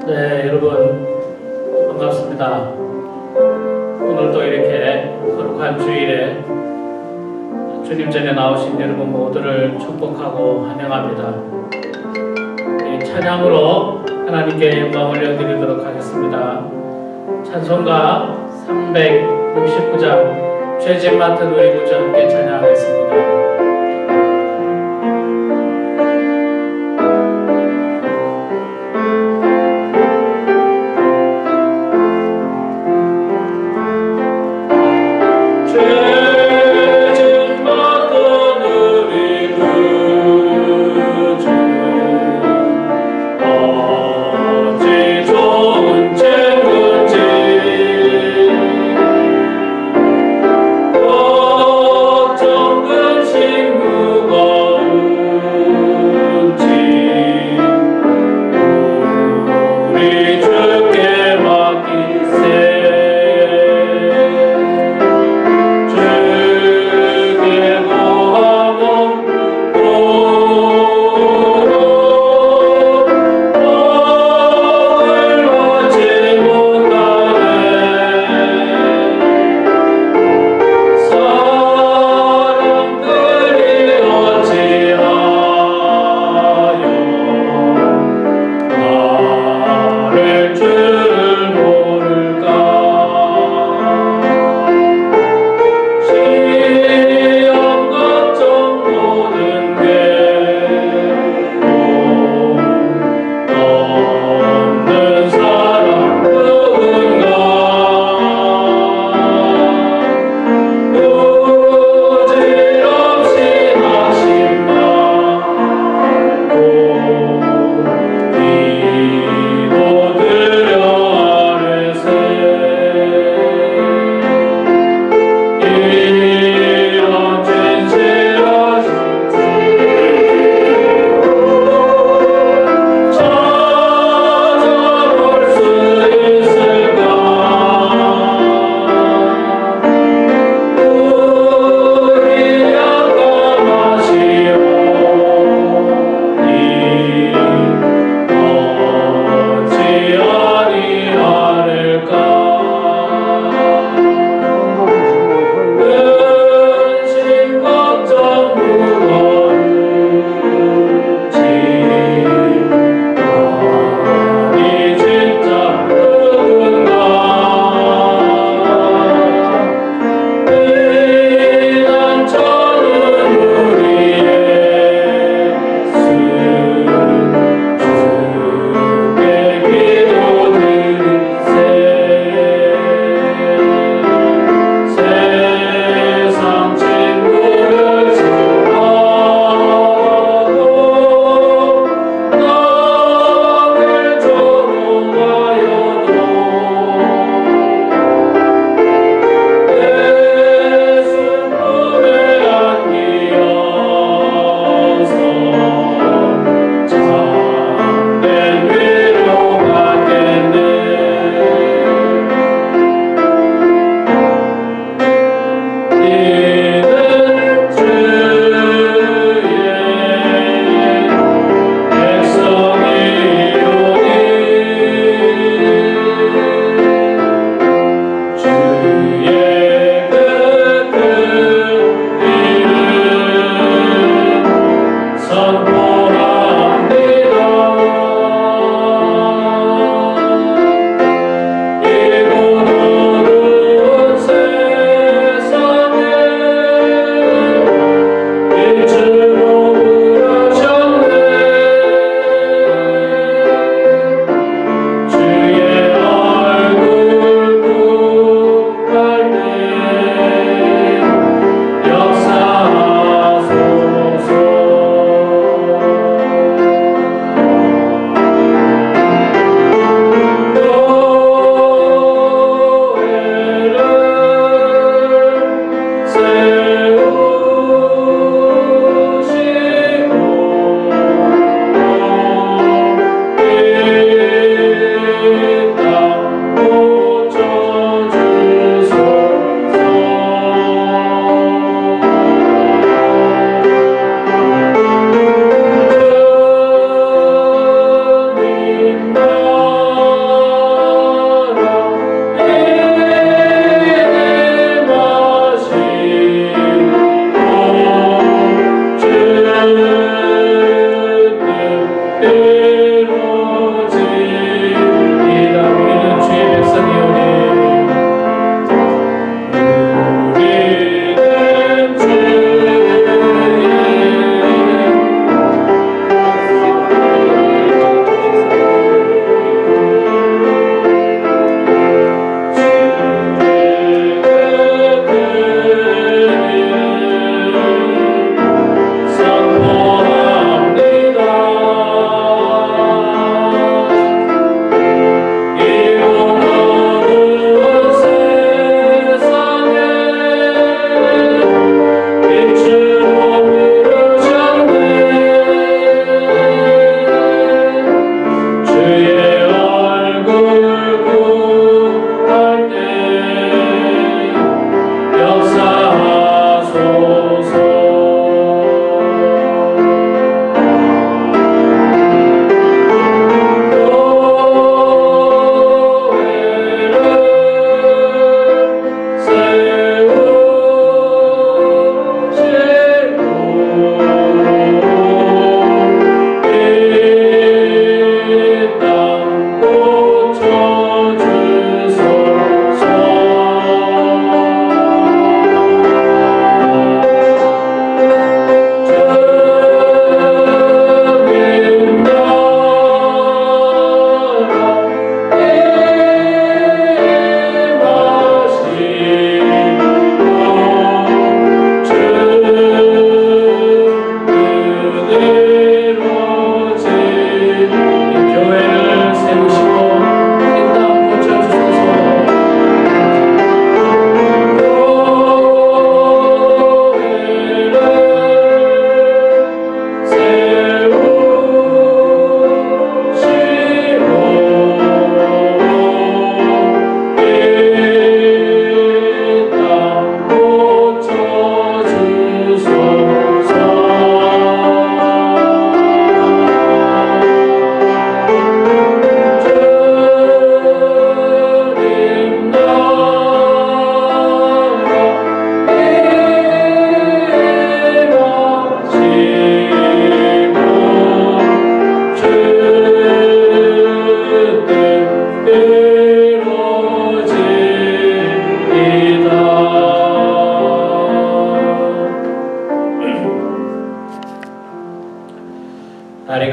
네, 여러분 반갑습니다. 오늘도 이렇게 거룩한 주일에 주님 전에 나오신 여러분 모두를 축복하고 환영합니다. 이 찬양으로 하나님께 영광 올려드리도록 하겠습니다. 찬송가 369장 죄짐 맡은 우리 구주 함께 찬양하겠습니다. 정근심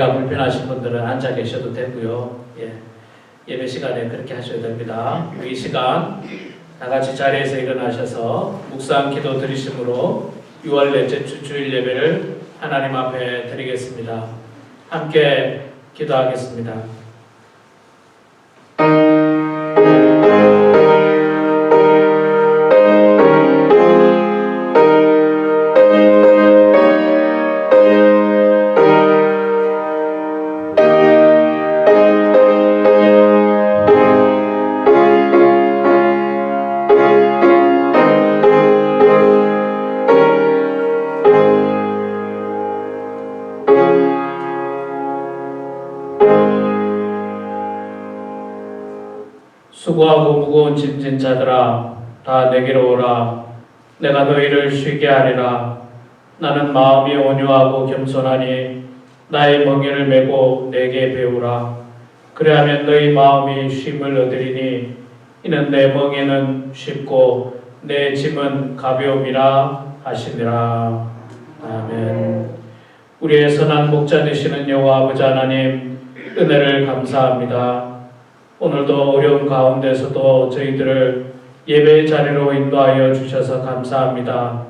자리가 불편하신 분들은 앉아 계셔도 되고요. 예배 시간에 그렇게 하셔야 됩니다. 이 시간 다 같이 자리에서 일어나셔서 묵상 기도 드리심으로 6월 넷째 주 주일 예배를 하나님 앞에 드리겠습니다. 함께 기도하겠습니다. 수고하고 무거운 짐진 자들아 다 내게로 오라. 내가 너희를 쉬게 하리라. 나는 마음이 온유하고 겸손하니 나의 멍에를 메고 내게 배우라. 그리하면 너희 마음이 쉼을 얻으리니 이는 내 멍에는 쉽고 내 짐은 가벼움이라 하시니라. 아멘. 우리의 선한 목자 되시는 여호와 아버지 하나님, 은혜를 감사합니다. 오늘도 어려운 가운데서도 저희들을 예배의 자리로 인도하여 주셔서 감사합니다.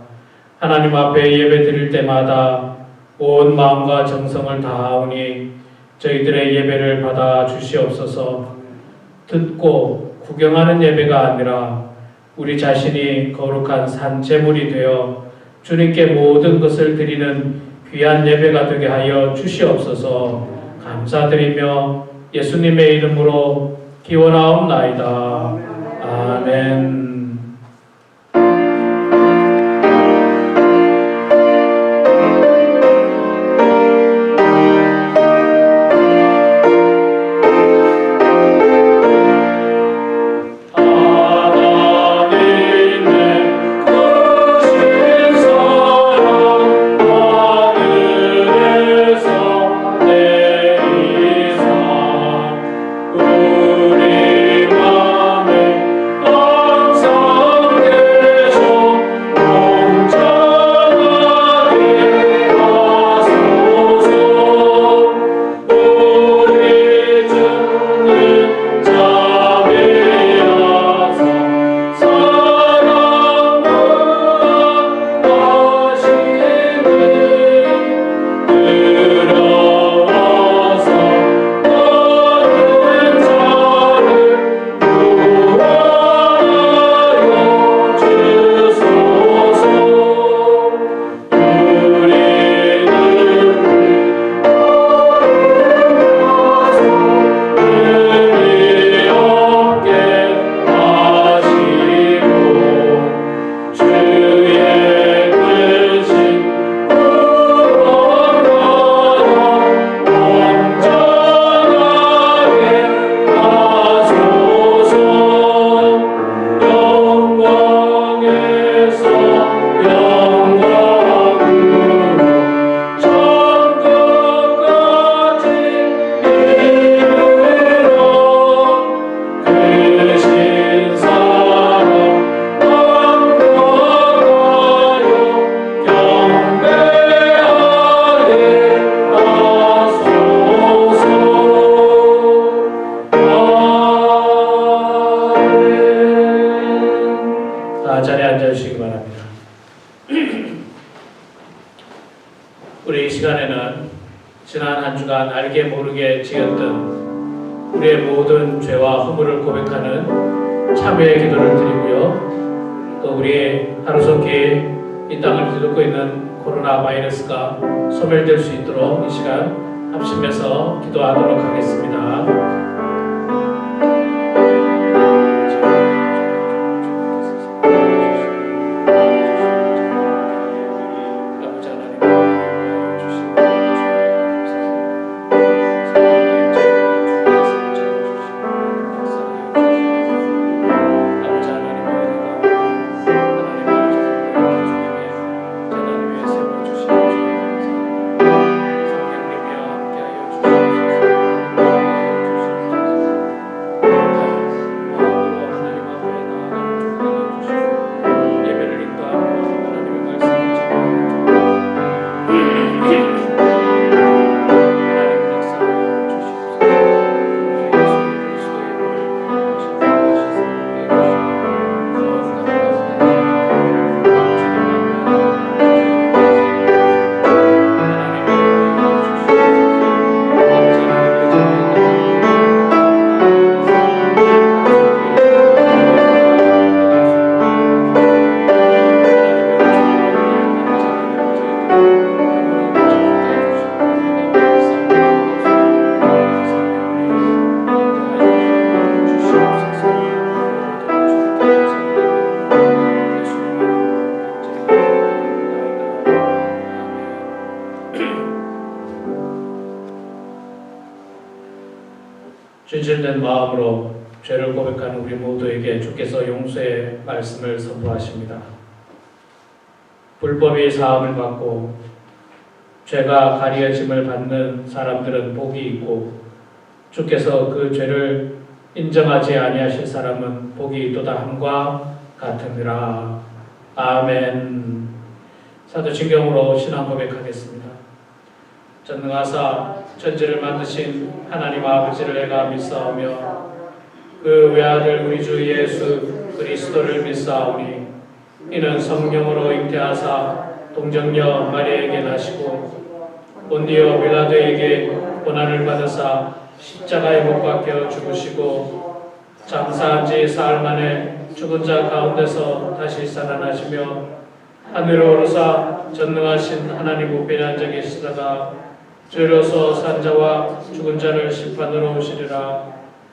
하나님 앞에 예배 드릴 때마다 온 마음과 정성을 다하오니 저희들의 예배를 받아 주시옵소서. 듣고 구경하는 예배가 아니라 우리 자신이 거룩한 산 제물이 되어 주님께 모든 것을 드리는 귀한 예배가 되게 하여 주시옵소서. 감사드리며 예수님의 이름으로 기원하옵나이다. 아멘. 자리에 앉아주시기 바랍니다. 우리 이 시간에는 지난 한 주간 알게 모르게 지었던 우리의 모든 죄와 허물을 고백하는 참회의 기도를 드리고요. 또 우리의 하루속히 이 땅을 뒤덮고 있는 코로나 바이러스가 소멸될 수 있도록 이 시간 합심해서 기도하도록 하겠습니다. 진실된 마음으로 죄를 고백하는 우리 모두에게 주께서 용서의 말씀을 선포하십니다. 불법이 사함을 받고 죄가 가리어짐을 받는 사람들은 복이 있고 주께서 그 죄를 인정하지 아니하실 사람은 복이 또다함과 같으니라. 아멘. 사도신경으로 신앙 고백하겠습니다. 전능하사 천지를 만드신 하나님 아버지를 내가 믿사오며 그 외아들 우리 주 예수 그리스도를 믿사오니 이는 성령으로 잉태하사 동정녀 마리아에게 나시고 본디오 빌라도에게 고난을 받으사 십자가에 못 박혀 죽으시고 장사한 지 사흘 만에 죽은 자 가운데서 다시 살아나시며 하늘로 오르사 전능하신 하나님 우편에 앉아 계시다가 죄로서 산 자와 죽은 자를 심판으로 오시리라.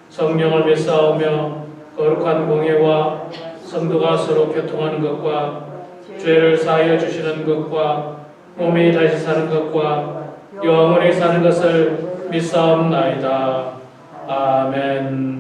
성령을 믿사오며 거룩한 공예와 성도가 서로 교통하는 것과 죄를 사하여 주시는 것과 몸이 다시 사는 것과 영원히 사는 것을 믿사옵나이다. 아멘.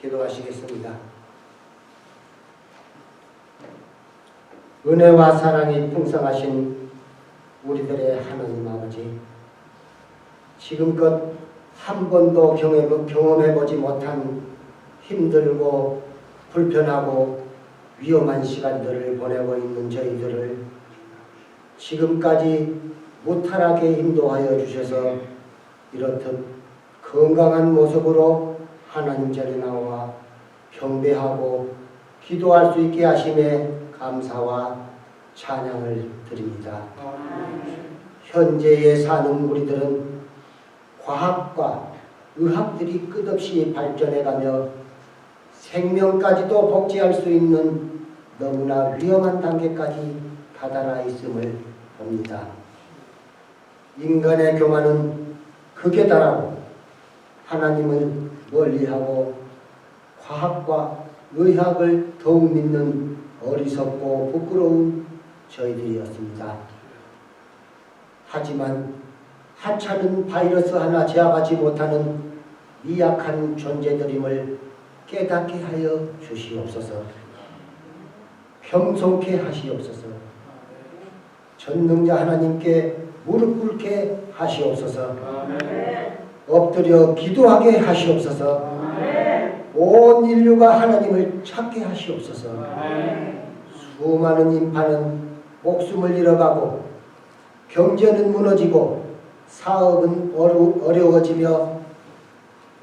기도하시겠습니다. 은혜와 사랑이 풍성하신 우리들의 하나님 아버지, 지금껏 한 번도 경험해보지 못한 힘들고 불편하고 위험한 시간들을 보내고 있는 저희들을 지금까지 무탈하게 인도하여 주셔서 이렇듯 건강한 모습으로 하나님 전에 나와 경배하고 기도할 수 있게 하심에 감사와 찬양을 드립니다. 현재에 사는 우리들은 과학과 의학들이 끝없이 발전해가며 생명까지도 복제할 수 있는 너무나 위험한 단계까지 다다라 있음을 봅니다. 인간의 교만은 극에 달하고 하나님을 멀리하고 과학과 의학을 더욱 믿는 어리석고 부끄러운 저희들이었습니다. 하지만 하찮은 바이러스 하나 제압하지 못하는 미약한 존재들임을 깨닫게 하여 주시옵소서. 겸손케 하시옵소서. 전능자 하나님께 무릎 꿇게 하시옵소서. 엎드려 기도하게 하시옵소서. 온 인류가 하나님을 찾게 하시옵소서. 수많은 인파는 목숨을 잃어가고 경제는 무너지고 사업은 어려워지며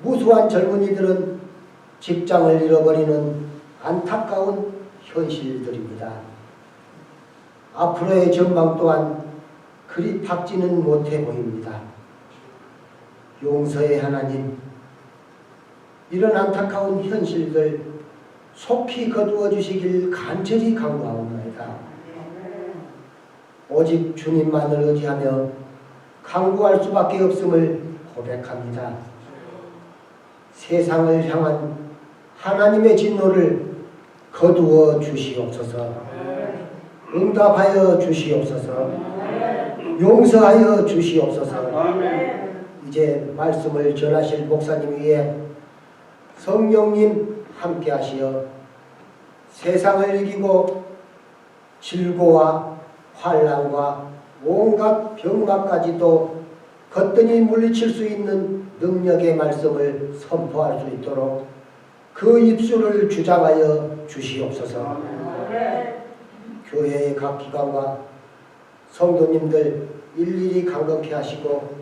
무수한 젊은이들은 직장을 잃어버리는 안타까운 현실들입니다. 앞으로의 전망 또한 그리 밝지는 못해 보입니다. 용서의 하나님, 이런 안타까운 현실들 속히 거두어 주시길 간절히 간구하옵나이다. 오직 주님만을 의지하며 간구할 수밖에 없음을 고백합니다. 세상을 향한 하나님의 진노를 거두어 주시옵소서. 응답하여 주시옵소서. 용서하여 주시옵소서. 이제 말씀을 전하실 목사님 위에 성령님 함께 하시어 세상을 이기고 질고와 환난과 온갖 병마까지도 거뜬히 물리칠 수 있는 능력의 말씀을 선포할 수 있도록 그 입술을 주장하여 주시옵소서. 교회의 각 기관과 성도님들 일일이 강건케 하시고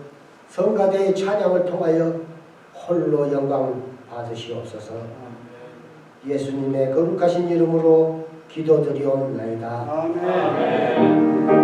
성가대의 찬양을 통하여 홀로 영광 받으시옵소서. 예수님의 거룩하신 이름으로 기도드리옵나이다. 아멘.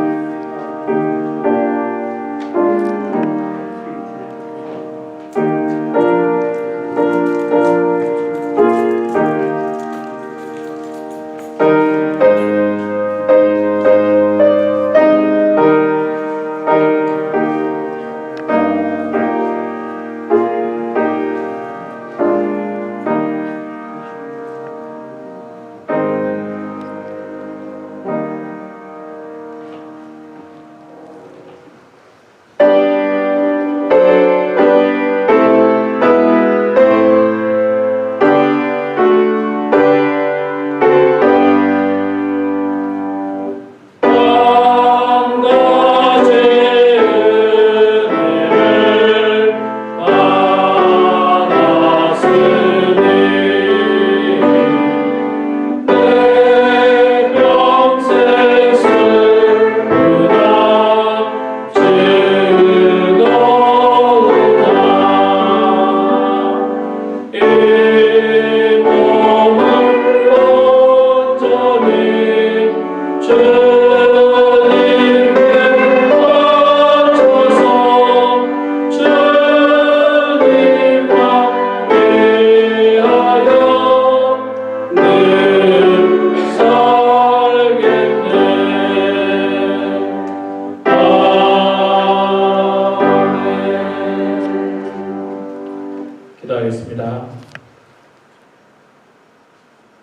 기도하겠습니다.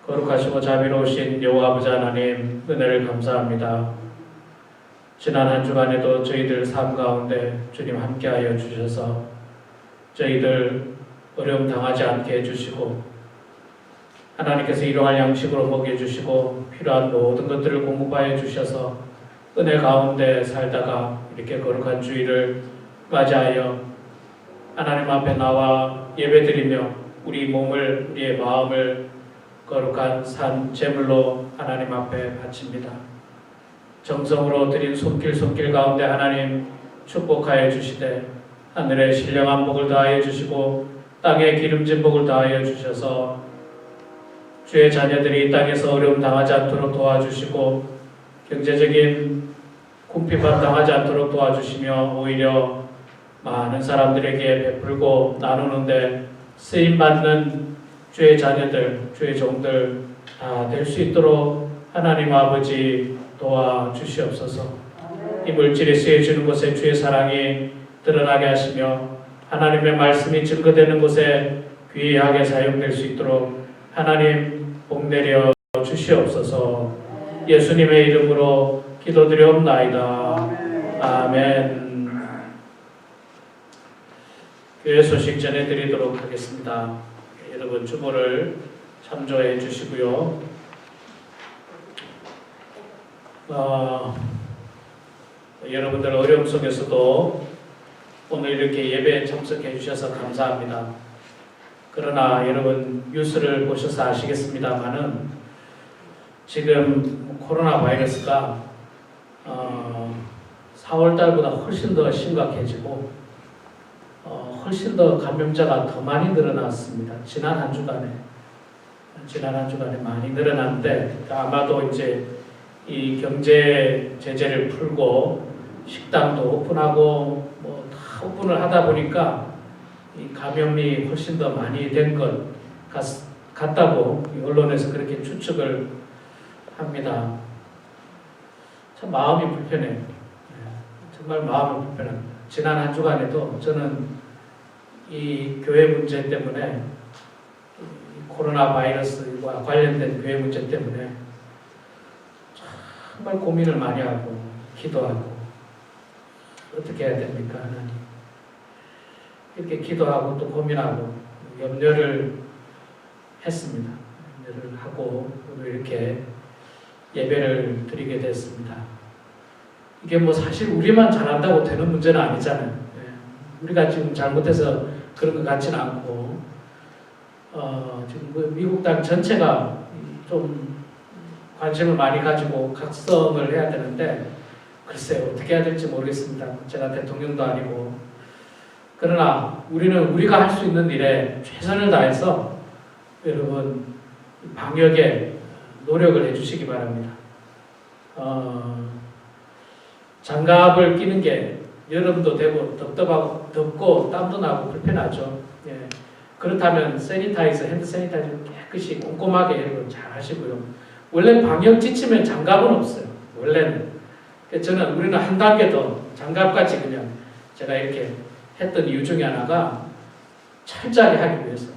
거룩하시고 자비로우신 여호와 아버지 하나님, 은혜를 감사합니다. 지난 한 주간에도 저희들 삶 가운데 주님 함께하여 주셔서 저희들 어려움 당하지 않게 해주시고 하나님께서 일용할 양식으로 먹여주시고 필요한 모든 것들을 공급하여 주셔서 은혜 가운데 살다가 이렇게 거룩한 주일을 맞이하여 하나님 앞에 나와 예배드리며 우리 몸을, 우리의 마음을 거룩한 산 제물로 하나님 앞에 바칩니다. 정성으로 드린 손길 가운데 하나님 축복하여 주시되 하늘의 신령한 복을 더하여 주시고 땅에 기름진 복을 더하여 주셔서 주의 자녀들이 이 땅에서 어려움 당하지 않도록 도와주시고 경제적인 궁핍함 당하지 않도록 도와주시며 오히려 많은 사람들에게 베풀고 나누는데 쓰임받는 주의 자녀들, 주의 종들 다 될 수 있도록 하나님 아버지 도와주시옵소서. 이 물질이 쓰여지는 곳에 주의 사랑이 드러나게 하시며 하나님의 말씀이 증거되는 곳에 귀하게 사용될 수 있도록 하나님 복 내려 주시옵소서. 예수님의 이름으로 기도드리옵나이다. 아멘. 교회 소식 전해드리도록 하겠습니다. 여러분 주보를 참조해 주시고요. 여러분들 어려움 속에서도 오늘 이렇게 예배에 참석해 주셔서 감사합니다. 그러나 여러분 뉴스를 보셔서 아시겠습니다만은 지금 코로나 바이러스가 4월 달보다 훨씬 더 심각해지고 훨씬 더 감염자가 더 많이 늘어났습니다. 지난 한 주간에 많이 늘어났는데 아마도 이제 이 경제 제재를 풀고 식당도 오픈하고 뭐 다 오픈을 하다 보니까 이 감염이 훨씬 더 많이 된 것 같다고 언론에서 그렇게 추측을 합니다. 참 마음이 불편해요. 정말 마음이 불편합니다. 지난 한 주간에도 저는 이 교회 문제 때문에 코로나 바이러스와 관련된 교회 문제 때문에 정말 고민을 많이 하고 기도하고 어떻게 해야 됩니까 하나님? 이렇게 기도하고 또 고민하고 염려를 했습니다. 염려를 하고 오늘 이렇게 예배를 드리게 됐습니다. 이게 뭐 사실 우리만 잘한다고 되는 문제는 아니잖아요. 우리가 지금 잘못해서 그런 것 같지는 않고 지금 그 미국 땅 전체가 좀 관심을 많이 가지고 각성을 해야 되는데 글쎄요 어떻게 해야 될지 모르겠습니다. 제가 대통령도 아니고 그러나 우리는 우리가 할 수 있는 일에 최선을 다해서 여러분 방역에 노력을 해주시기 바랍니다. 장갑을 끼는 게 여름도 되고 덥고 땀도 나고 불편하죠. 예. 그렇다면 핸드 세니타이저 깨끗이 꼼꼼하게 여러분 잘 하시고요. 원래 방역 지치면 장갑은 없어요. 원래는. 우리는 한 단계 더 장갑같이 그냥 제가 이렇게 했던 이유 중에 하나가 철저하게 하기 위해서.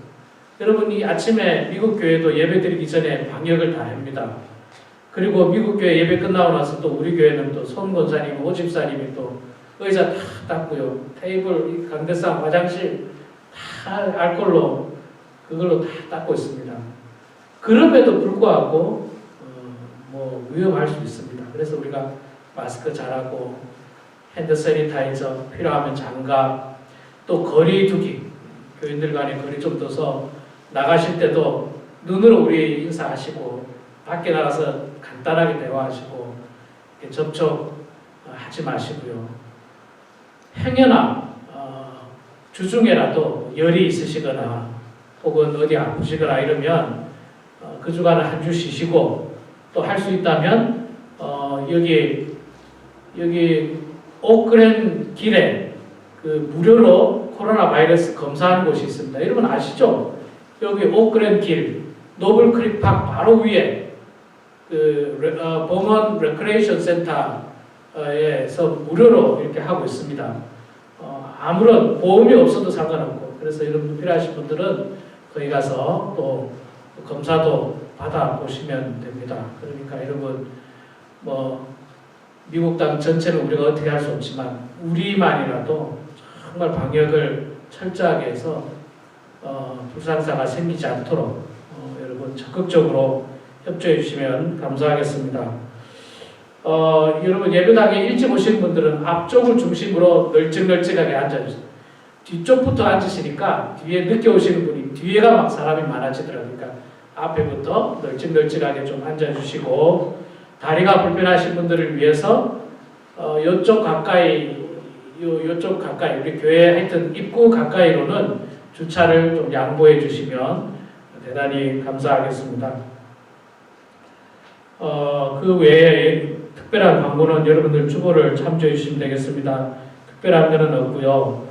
여러분 이 아침에 미국 교회도 예배 드리기 전에 방역을 다 합니다. 그리고 미국 교회 예배 끝나고 나서 또 우리 교회는 또 손 권사님, 오집사님이 또 의자 다 닦고요. 테이블, 강대상, 화장실 다 알콜로 그걸로 다 닦고 있습니다. 그럼에도 불구하고 뭐 위험할 수 있습니다. 그래서 우리가 마스크 잘하고 핸드 세니타이저 필요하면 장갑 또 거리 두기 교인들 간에 거리 좀 둬서 나가실 때도 눈으로 우리 인사하시고 밖에 나가서 간단하게 대화하시고 접촉하지 마시고요. 행여나 주중에라도 열이 있으시거나 혹은 어디 아프시거나 이러면 그 주간은 한 주 쉬시고 또 할 수 있다면 여기 오크랜 길에 그 무료로 코로나 바이러스 검사하는 곳이 있습니다. 여러분 아시죠? 여기 오크랜 길 노블 크릭 팍 바로 위에 그 범원 레크레이션 센터에서 무료로 이렇게 하고 있습니다. 아무런 보험이 없어도 상관없고 그래서 여러분 필요하신 분들은 거기 가서 또 검사도 받아보시면 됩니다. 그러니까 여러분 미국 땅 전체는 우리가 어떻게 할 수 없지만 우리만이라도 정말 방역을 철저하게 해서 불상사가 생기지 않도록 여러분 적극적으로 협조해 주시면 감사하겠습니다. 여러분 예배당에 일찍 오신 분들은 앞쪽을 중심으로 널찍널찍하게 앉아주세요. 뒤쪽부터 앉으시니까 뒤에 늦게 오시는 분이 뒤에가 막 사람이 많아지더라고요. 그러니까 앞에부터 널찍널찍하게 좀 앉아주시고 다리가 불편하신 분들을 위해서 요쪽 가까이 우리 교회 하여튼 입구 가까이로는 주차를 좀 양보해 주시면 대단히 감사하겠습니다. 그 외에 특별한 광고는 여러분들 주보를 참조해 주시면 되겠습니다. 특별한 거는 없고요.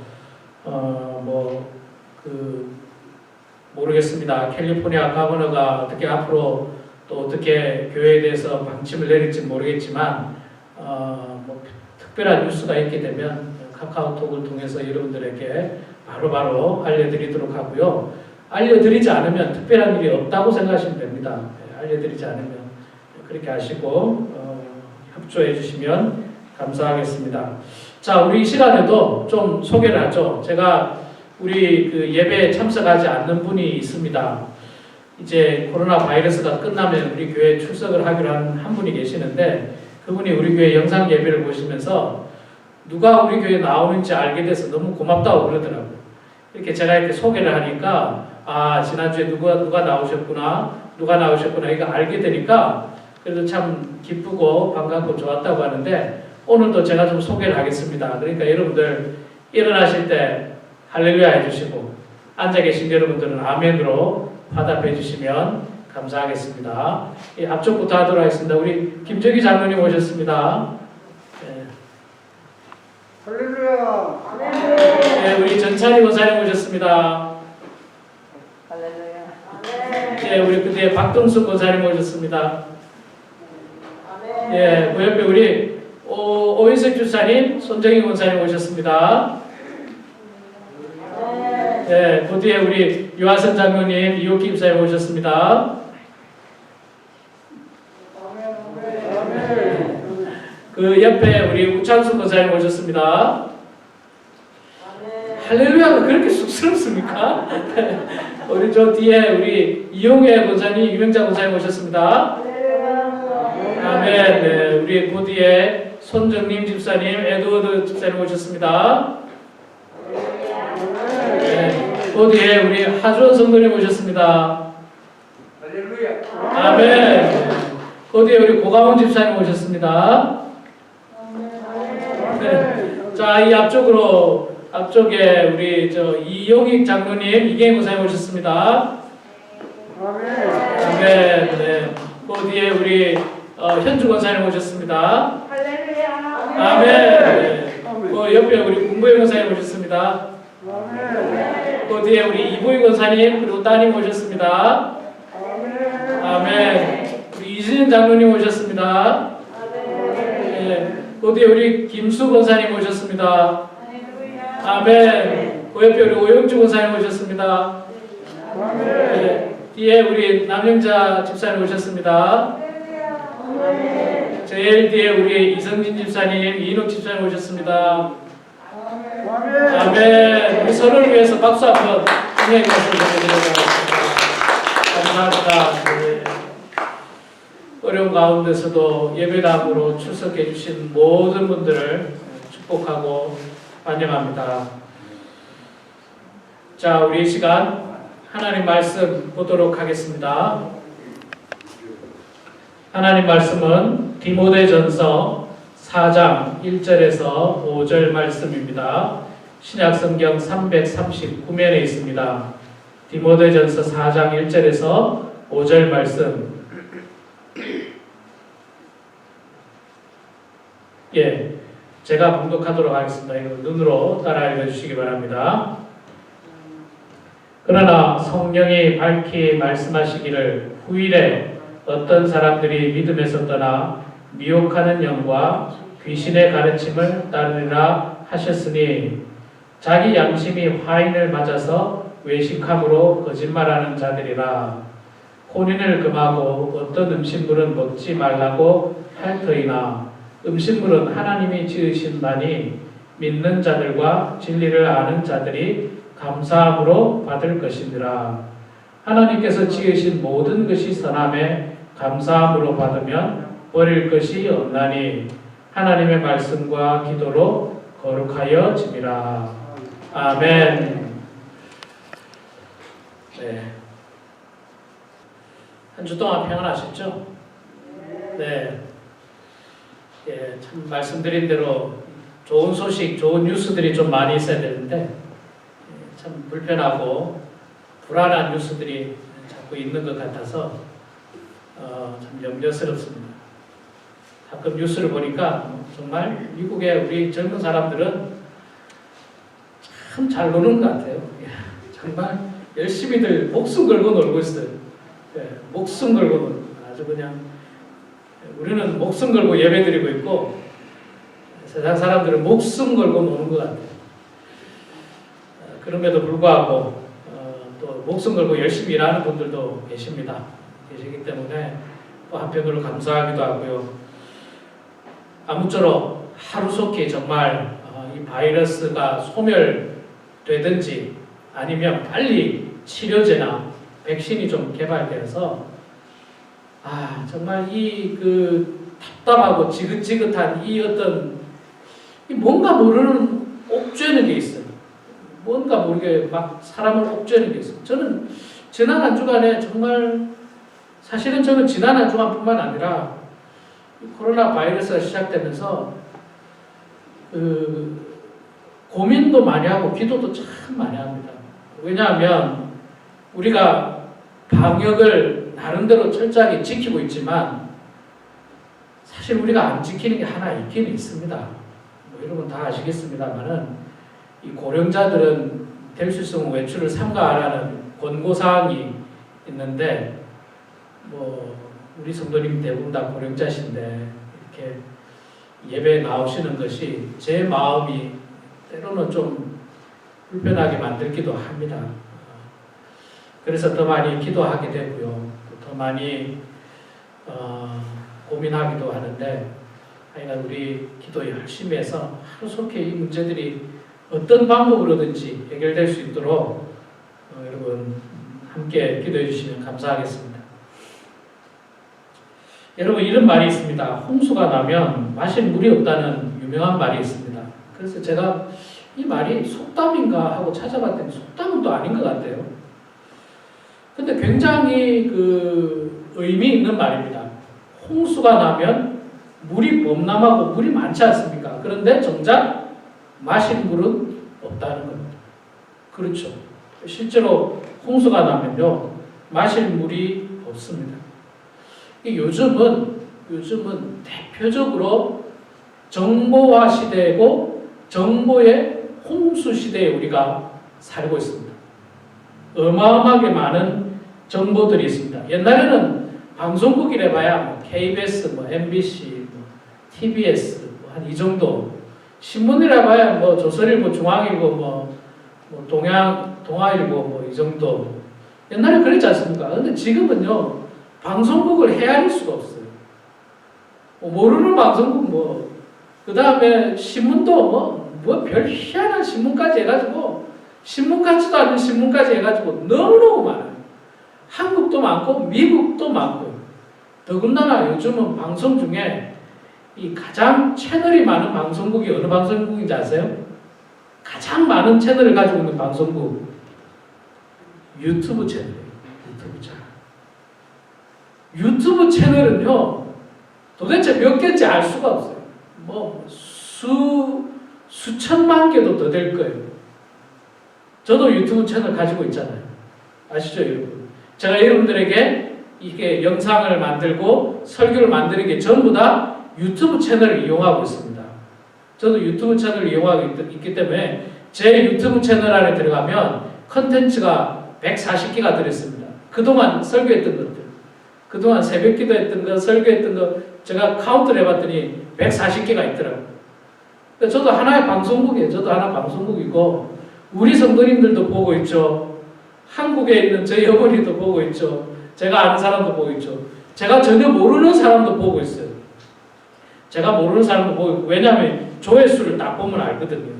모르겠습니다. 캘리포니아 가버너가 어떻게 앞으로 또 어떻게 교회에 대해서 방침을 내릴지 모르겠지만 특별한 뉴스가 있게 되면 카카오톡을 통해서 여러분들에게 바로바로 알려드리도록 하고요. 알려드리지 않으면 특별한 일이 없다고 생각하시면 됩니다. 알려드리지 않으면 그렇게 하시고 협조해 주시면 감사하겠습니다. 자, 우리 이 시간에도 좀 소개를 하죠. 제가 우리 그 예배에 참석하지 않는 분이 있습니다. 이제 코로나 바이러스가 끝나면 우리 교회에 출석을 하기로 한 분이 계시는데, 그분이 우리 교회 영상 예배를 보시면서 누가 우리 교회에 나오는지 알게 돼서 너무 고맙다고 그러더라고요. 이렇게 제가 이렇게 소개를 하니까 지난주에 누가 나오셨구나 이거 알게 되니까 그래도 참 기쁘고 반갑고 좋았다고 하는데, 오늘도 제가 좀 소개를 하겠습니다. 그러니까 여러분들 일어나실 때 할렐루야 해주시고, 앉아 계신 여러분들은 아멘으로 화답해 주시면 감사하겠습니다. 앞쪽부터 하도록 하겠습니다. 우리 김정희 장로님 오셨습니다. 할렐루야. 네, 우리 전찬희 권사님 오셨습니다. 할렐루야. 네, 우리 그때 박동수 권사님 오셨습니다. 네, 그 옆에 우리 오인석 주사님, 손정희 권사님 오셨습니다. 네, 그 뒤에 우리 유하선 장로님, 이호기 집사님 오셨습니다. 그 옆에 우리 우창수 권사님 오셨습니다. 할렐루야가 그렇게 쑥스럽습니까? 우리 저 뒤에 우리 이용혜 권사님, 유명자 권사님 오셨습니다. 아멘. 네, 우리 그 뒤에 손정림 집사님, 에드워드 집사님 오셨습니다. 네, 그 뒤에 우리 하주원 성도님 오셨습니다. 아멘. 네, 그 뒤에 우리 고가원 집사님 오셨습니다. 네, 자, 이 앞쪽에 우리 저 이용익 장로님, 이경희 목사님 오셨습니다. 아멘. 네, 그 뒤에 우리 현주 권사님 오셨습니다. 아멘. 네. 그 옆에 우리 군부의 권사님 오셨습니다. 그 뒤에 우리 이보희 권사님 그리고 따님 오셨습니다. 아멘. 우리 이진현 장로님 오셨습니다. 네. 그 뒤에 우리 김수 권사님 오셨습니다. 아멘. 그 옆에 우리 오영주 권사님 오셨습니다. 네. 뒤에 우리 남영자 집사님 오셨습니다. 제일 뒤에 우리 이성진 집사님, 이인옥 집사님 오셨습니다. 아멘. 우리 서로를 위해서 박수 한번 청해 주시기 감사합니다. 네. 어려운 가운데서도 예배당으로 출석해 주신 모든 분들을 축복하고 환영합니다. 자, 우리 이 시간 하나님 말씀 보도록 하겠습니다. 하나님 말씀은 디모데전서 4장 1절에서 5절 말씀입니다. 신약성경 339면에 있습니다. 디모데전서 4장 1절에서 5절 말씀. 예, 제가 봉독하도록 하겠습니다. 이거 눈으로 따라 읽어주시기 바랍니다. 그러나 성령이 밝히 말씀하시기를 후일에 어떤 사람들이 믿음에서 떠나 미혹하는 영과 귀신의 가르침을 따르리라 하셨으니 자기 양심이 화인을 맞아서 외식함으로 거짓말하는 자들이라. 혼인을 금하고 어떤 음식물은 먹지 말라고 할 터이나 음식물은 하나님이 지으신 바니 믿는 자들과 진리를 아는 자들이 감사함으로 받을 것이니라. 하나님께서 지으신 모든 것이 선함에 감사함으로 받으면 버릴 것이 없나니 하나님의 말씀과 기도로 거룩하여 지니라. 아멘. 네. 한 주 동안 평안하셨죠? 네. 예, 참 말씀드린 대로 좋은 소식, 좋은 뉴스들이 좀 많이 있어야 되는데 참 불편하고 불안한 뉴스들이 자꾸 있는 것 같아서 참 염려스럽습니다. 가끔 뉴스를 보니까 정말 미국의 우리 젊은 사람들은 참 잘 노는 것 같아요. 정말 열심히들 목숨 걸고 놀고 있어요. 목숨 걸고 놀고 아주 그냥 우리는 목숨 걸고 예배드리고 있고 세상 사람들은 목숨 걸고 노는 것 같아요. 그럼에도 불구하고 또 목숨 걸고 열심히 일하는 분들도 계시기 때문에 또 한편으로 감사하기도 하고요. 아무쪼록 하루속히 정말 이 바이러스가 소멸되든지 아니면 빨리 치료제나 백신이 좀 개발되어서 정말 이 답답하고 지긋지긋한 이 어떤 뭔가 모르는 옥죄는 게 있어요. 뭔가 모르게 막 사람을 옥죄는 게 있어요. 저는 지난 한 주간에 정말 사실은 저는 지난 한 주간뿐만 아니라 코로나 바이러스가 시작되면서 고민도 많이 하고 기도도 참 많이 합니다. 왜냐하면 우리가 방역을 나름대로 철저하게 지키고 있지만 사실 우리가 안 지키는 게 하나 있긴 있습니다. 여러분 다 아시겠습니다만은 이 고령자들은 될 수 있으면 외출을 삼가하라는 권고사항이 있는데 우리 성도님 대부분 다 고령자신데 이렇게 예배에 나오시는 것이 제 마음이 때로는 좀 불편하게 만들기도 합니다. 그래서 더 많이 기도하게 되고요. 더 많이 고민하기도 하는데 하여간 우리 기도 열심히 해서 하루속히 이 문제들이 어떤 방법으로든지 해결될 수 있도록 여러분 함께 기도해 주시면 감사하겠습니다. 여러분 이런 말이 있습니다. 홍수가 나면 마실 물이 없다는 유명한 말이 있습니다. 그래서 제가 이 말이 속담인가 하고 찾아봤더니 속담은 또 아닌 것 같아요. 근데 굉장히 의미 있는 말입니다. 홍수가 나면 물이 범람하고 물이 많지 않습니까? 그런데 정작 마실 물은 없다는 겁니다. 그렇죠. 실제로 홍수가 나면요 마실 물이 없습니다. 요즘은 대표적으로 정보화 시대이고 정보의 홍수 시대에 우리가 살고 있습니다. 어마어마하게 많은 정보들이 있습니다. 옛날에는 방송국이라 봐야 KBS, MBC, TBS 한 이 정도, 신문이라 봐야 조선일보, 중앙일보, 동아일보 이 정도. 옛날에 그랬지 않습니까? 근데 지금은요 방송국을 헤아릴 수가 없어요. 모르는 방송국 그 다음에 신문도 별 희한한 신문까지 해가지고 신문 같지도 않은 신문까지 해가지고 너무너무 많아요. 한국도 많고 미국도 많고 더군다나 요즘은 방송 중에 이 가장 채널이 많은 방송국이 어느 방송국인지 아세요? 가장 많은 채널을 가지고 있는 방송국 유튜브 채널이에요. 유튜브 채널은요 도대체 몇 개인지 알 수가 없어요. 수천만 개도 더 될 거예요. 저도 유튜브 채널 가지고 있잖아요. 아시죠, 여러분? 제가 여러분들에게 이게 영상을 만들고 설교를 만드는 게 전부 다 유튜브 채널을 이용하고 있습니다. 저도 유튜브 채널을 이용하고 있기 때문에 제 유튜브 채널 안에 들어가면 컨텐츠가 140개가 들어있습니다. 그동안 설교했던 것들, 그동안 새벽 기도했던 거, 설교했던 거 제가 카운트를 해봤더니 140개가 있더라고요. 저도 하나의 방송국이에요. 저도 하나 방송국이고 우리 성도님들도 보고 있죠. 한국에 있는 저희 어머니도 보고 있죠. 제가 아는 사람도 보고 있죠. 제가 전혀 모르는 사람도 보고 있어요. 제가 모르는 사람도 보고 있고, 왜냐하면 조회수를 딱 보면 알거든요.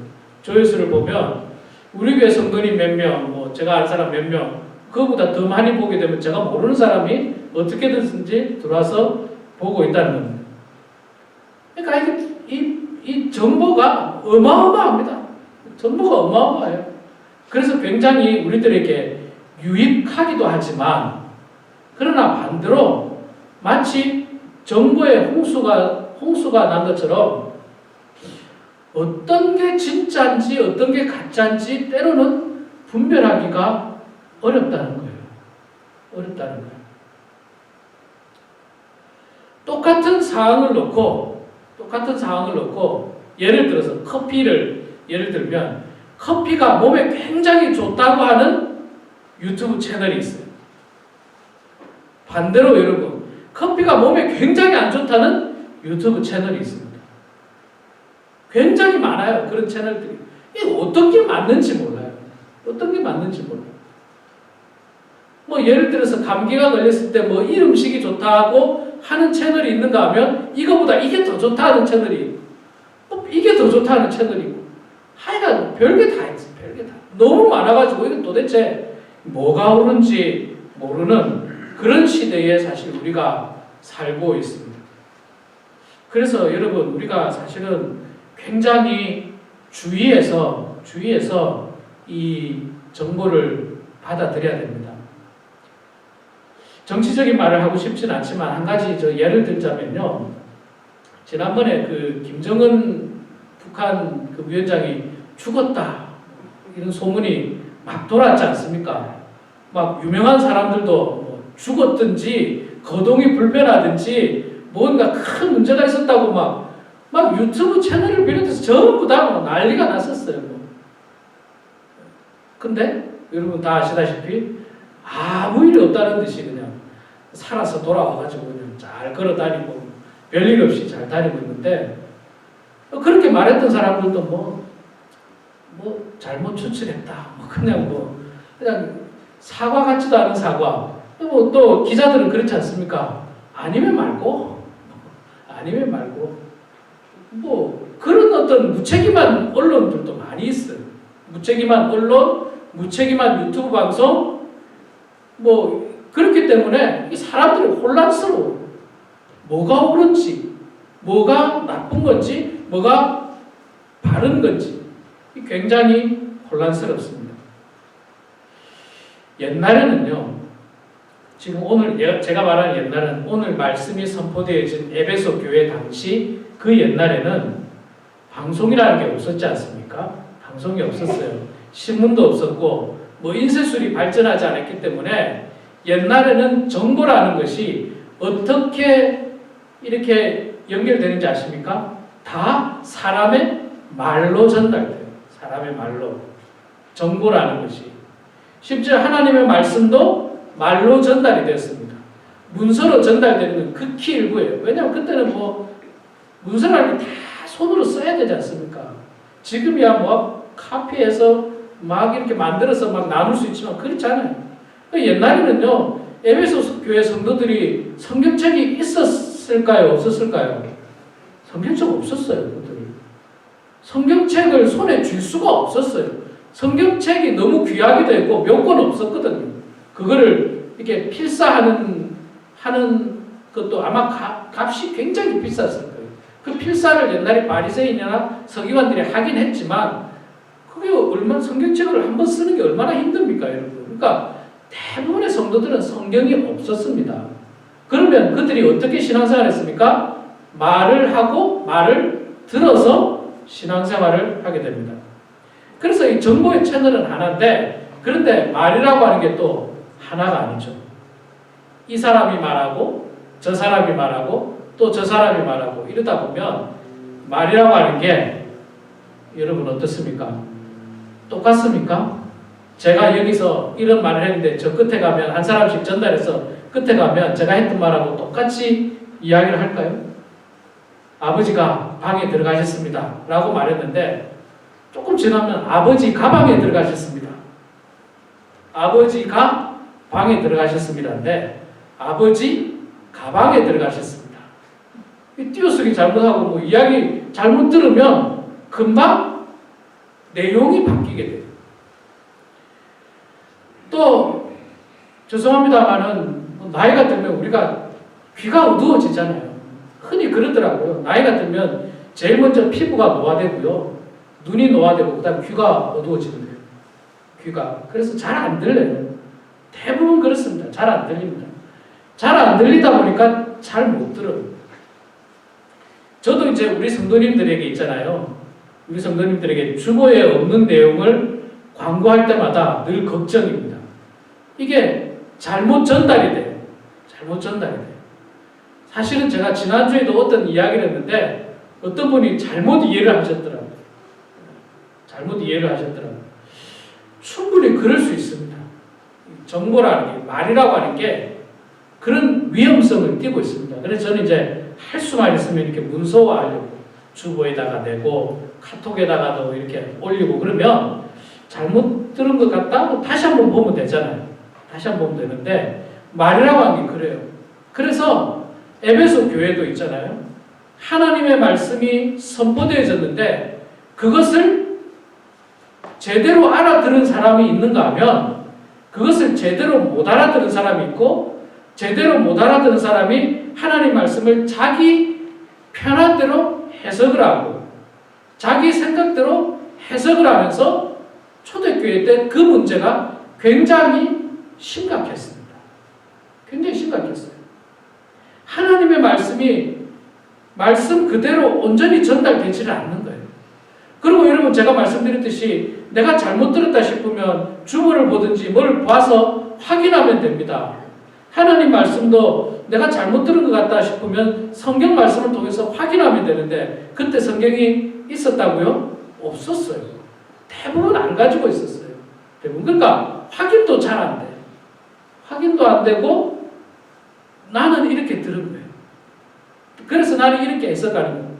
조회수를 보면 우리 교회 성도님 몇 명, 제가 아는 사람 몇 명, 그거보다 더 많이 보게 되면 제가 모르는 사람이 어떻게든지 들어와서 보고 있다는 겁니다. 그러니까 이 정보가 어마어마합니다. 정보가 어마어마해요. 그래서 굉장히 우리들에게 유익하기도 하지만 그러나 반대로 마치 정보의 홍수가 난 것처럼 어떤 게 진짜인지 어떤 게 가짜인지 때로는 분별하기가 어렵다는 거예요. 어렵다는 거예요. 똑같은 상황을 놓고 예를 들어서 커피를 예를 들면 커피가 몸에 굉장히 좋다고 하는 유튜브 채널이 있어요. 반대로 여러분 커피가 몸에 굉장히 안 좋다는 유튜브 채널이 있습니다. 굉장히 많아요. 그런 채널들이. 이게 어떤 게 맞는지 몰라요. 어떤 게 맞는지 몰라요. 뭐 예를 들어서 감기가 걸렸을 때 뭐 이 음식이 좋다고 하는 채널이 있는가 하면 이거보다 이게 더 좋다 하는 채널이 있고 뭐 이게 더 좋다 하는 채널이 있고 하여간 별게 다 있어. 별게 다. 너무 많아가지고 이게 도대체 뭐가 옳은지 모르는 그런 시대에 사실 우리가 살고 있습니다. 그래서 여러분 우리가 사실은 굉장히 주의해서 이 정보를 받아들여야 됩니다. 정치적인 말을 하고 싶지는 않지만 한 가지 저 예를 들자면요. 지난번에 그 김정은 북한 그 위원장이 죽었다 이런 소문이 막 돌았지 않습니까? 막 유명한 사람들도 뭐 죽었든지 거동이 불편하든지 뭔가 큰 문제가 있었다고 막 유튜브 채널을 비롯해서 전부 다 난리가 났었어요. 근데 여러분 다 아시다시피 아무 일이 없다는 듯이 그냥 살아서 돌아와가지고 그냥 잘 걸어다니고 별일 없이 잘 다니고 있는데 그렇게 말했던 사람들도 뭐 잘못 추측했다. 그냥 사과 같지도 않은 사과. 뭐 또 기자들은 그렇지 않습니까? 아니면 말고 뭐 그런 어떤 무책임한 언론들도 많이 있어요. 무책임한 언론, 무책임한 유튜브 방송 뭐 그렇기 때문에 이 사람들이 혼란스러워. 뭐가 옳은지, 뭐가 나쁜 건지, 뭐가 바른 건지 굉장히 혼란스럽습니다. 옛날에는요, 지금 오늘 제가 말하는 옛날은 오늘 말씀이 선포되어진 에베소 교회 당시 그 옛날에는 방송이라는 게 없었지 않습니까? 방송이 없었어요. 신문도 없었고 뭐 인쇄술이 발전하지 않았기 때문에 옛날에는 정보라는 것이 어떻게 이렇게 연결되는지 아십니까? 다 사람의 말로 전달돼요. 사람의 말로. 정보라는 것이. 심지어 하나님의 말씀도 말로 전달이 되었습니다. 문서로 전달되는 건 극히 일부예요. 왜냐하면 그때는 뭐 문서라는 게 다 손으로 써야 되지 않습니까? 지금이야 뭐 카피해서 막 이렇게 만들어서 막 나눌 수 있지만 그렇지 않아요. 옛날에는요, 에베소 교회 성도들이 성경책이 있었을까요? 없었을까요? 성경책 없었어요. 그들이. 성경책을 손에 쥘 수가 없었어요. 성경책이 너무 귀하기도 했고 몇 권 없었거든요. 그거를 이렇게 필사하는 것도 아마 값이 굉장히 비쌌을 거예요. 그 필사를 옛날에 바리새인이나 서기관들이 하긴 했지만 그게 얼마나 성경책을 한번 쓰는 게 얼마나 힘듭니까, 여러분? 그러니까 대부분의 성도들은 성경이 없었습니다. 그러면 그들이 어떻게 신앙생활을 했습니까? 말을 하고 말을 들어서 신앙생활을 하게 됩니다. 그래서 이 정보의 채널은 하나인데 그런데 말이라고 하는 게 또 하나가 아니죠. 이 사람이 말하고 저 사람이 말하고 또 저 사람이 말하고 이러다 보면 말이라고 하는 게 여러분 어떻습니까? 똑같습니까? 제가 여기서 이런 말을 했는데 저 끝에 가면 한 사람씩 전달해서 끝에 가면 제가 했던 말하고 똑같이 이야기를 할까요? 아버지가 방에 들어가셨습니다 라고 말했는데 조금 지나면 아버지 가방에 들어가셨습니다. 아버지가 방에 들어가셨습니다인데 아버지 가방에 들어가셨습니다. 띄어쓰기 잘못하고 뭐 이야기 잘못 들으면 금방 내용이 바뀌게 돼요. 또 죄송합니다만은 나이가 들면 우리가 귀가 어두워지잖아요. 흔히 그러더라고요. 나이가 들면 제일 먼저 피부가 노화되고요. 눈이 노화되고 그다음 귀가 어두워지는 거예요. 귀가. 그래서 잘 안 들려요. 대부분 그렇습니다. 잘 안 들립니다. 잘 안 들리다 보니까 잘 못 들어요. 저도 이제 우리 성도님들에게 있잖아요. 우리 성도님들에게 주보에 없는 내용을 광고할 때마다 늘 걱정입니다. 이게 잘못 전달이 돼요. 잘못 전달이 돼요. 사실은 제가 지난주에도 어떤 이야기를 했는데 어떤 분이 잘못 이해를 하셨더라고요. 잘못 이해를 하셨더라고요. 충분히 그럴 수 있습니다. 정보라는 게, 말이라고 하는 게 그런 위험성을 띠고 있습니다. 그래서 저는 이제 할 수만 있으면 이렇게 문서화하려고 주보에다가 내고 카톡에다가도 이렇게 올리고 그러면 잘못 들은 것 같다? 다시 한번 보면 되잖아요. 다시 한번 보면 되는데 말이라고 한 게 그래요. 그래서 에베소 교회도 있잖아요. 하나님의 말씀이 선포되어졌는데 그것을 제대로 알아들은 사람이 있는가 하면 그것을 제대로 못 알아들은 사람이 있고 제대로 못 알아들은 사람이 하나님 말씀을 자기 편한 대로 해석을 하고 자기 생각대로 해석을 하면서 초대교회 때 그 문제가 굉장히 심각했습니다. 굉장히 심각했어요. 하나님의 말씀이 말씀 그대로 온전히 전달되지를 않는 거예요. 그리고 여러분 제가 말씀드렸듯이 내가 잘못 들었다 싶으면 주문을 보든지 뭘 봐서 확인하면 됩니다. 하나님 말씀도 내가 잘못 들은 것 같다 싶으면 성경 말씀을 통해서 확인하면 되는데 그때 성경이 있었다고요? 없었어요. 대부분 안 가지고 있었어요. 대부분. 그러니까 확인도 잘 안 돼요. 확인도 안 되고 나는 이렇게 들은 거예요. 그래서 나는 이렇게 해석하는 거예요.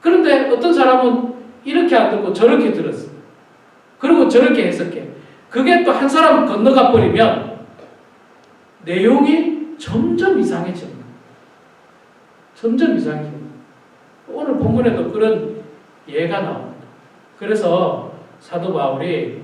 그런데 어떤 사람은 이렇게 안 듣고 저렇게 들었어. 그리고 저렇게 해석해. 그게 또 한 사람 건너가 버리면 내용이 점점 이상해집니다. 점점 이상해집니다. 오늘 본문에도 그런 예가 나옵니다. 그래서 사도 바울이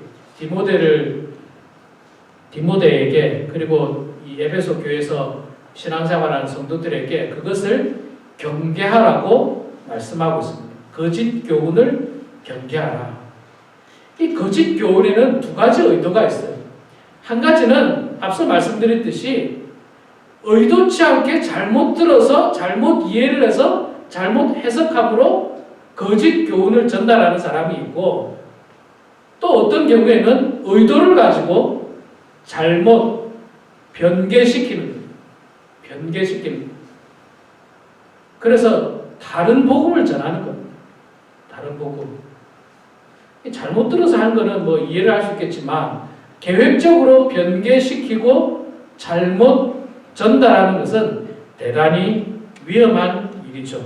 디모데에게 그리고 이 에베소 교회에서 신앙생활하는 성도들에게 그것을 경계하라고 말씀하고 있습니다. 거짓 교훈을 경계하라. 이 거짓 교훈에는 두 가지 의도가 있어요. 한 가지는 앞서 말씀드렸듯이 의도치 않게 잘못 들어서 잘못 이해를 해서 잘못 해석함으로 거짓 교훈을 전달하는 사람이 있고 또 어떤 경우에는 의도를 가지고 잘못 변개시키는 거예요. 그래서 다른 복음을 전하는 겁니다. 다른 복음. 잘못 들어서 한 거는 뭐 이해를 할 수 있겠지만 계획적으로 변개시키고 잘못 전달하는 것은 대단히 위험한 일이죠.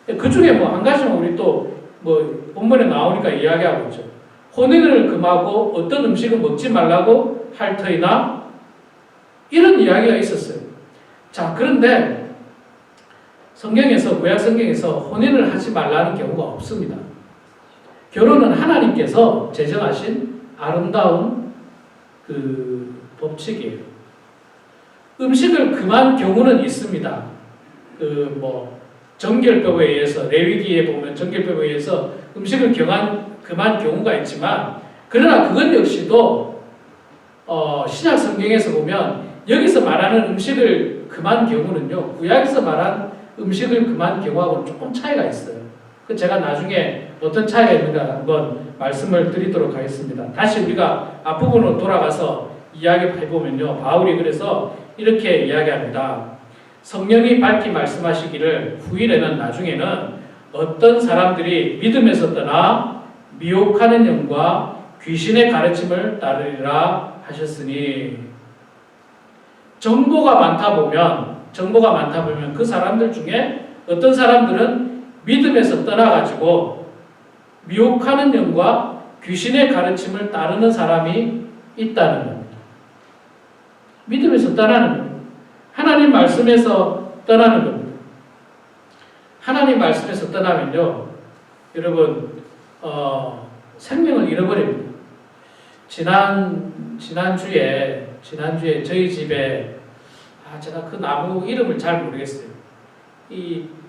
그 중에 뭐 한 가지는 우리 또 뭐 본문에 나오니까 이야기하고 있죠. 혼인을 금하고 어떤 음식은 먹지 말라고 할 터이나 이런 이야기가 있었어요. 자, 그런데 성경에서 구약 성경에서 혼인을 하지 말라는 경우가 없습니다. 결혼은 하나님께서 제정하신 아름다운 그 법칙이에요. 음식을 금한 경우는 있습니다. 그 뭐 정결법에 의해서 레위기에 보면 정결법에 의해서 음식을 금한 경우가 있지만 그러나 그건 역시도 신약 성경에서 보면 여기서 말하는 음식을 금한 경우는요 구약에서 말한 음식을 금한 경우하고는 조금 차이가 있어요. 그 제가 나중에 어떤 차이가 있는가 한번 말씀을 드리도록 하겠습니다. 다시 우리가 앞부분으로 돌아가서 이야기해보면요 바울이 그래서 이렇게 이야기합니다. 성령이 밝히 말씀하시기를 후일에는 나중에는 어떤 사람들이 믿음에서 떠나 미혹하는 영과 귀신의 가르침을 따르리라 하셨으니 정보가 많다 보면 그 사람들 중에 어떤 사람들은 믿음에서 떠나가지고 미혹하는 영과 귀신의 가르침을 따르는 사람이 있다는 겁니다. 믿음에서 떠나는 겁니다. 하나님 말씀에서 떠나는 겁니다. 하나님 말씀에서 떠나면요, 여러분 생명을 잃어버립니다. 지난주에 저희 집에 제가 그 나무 이름을 잘 모르겠어요.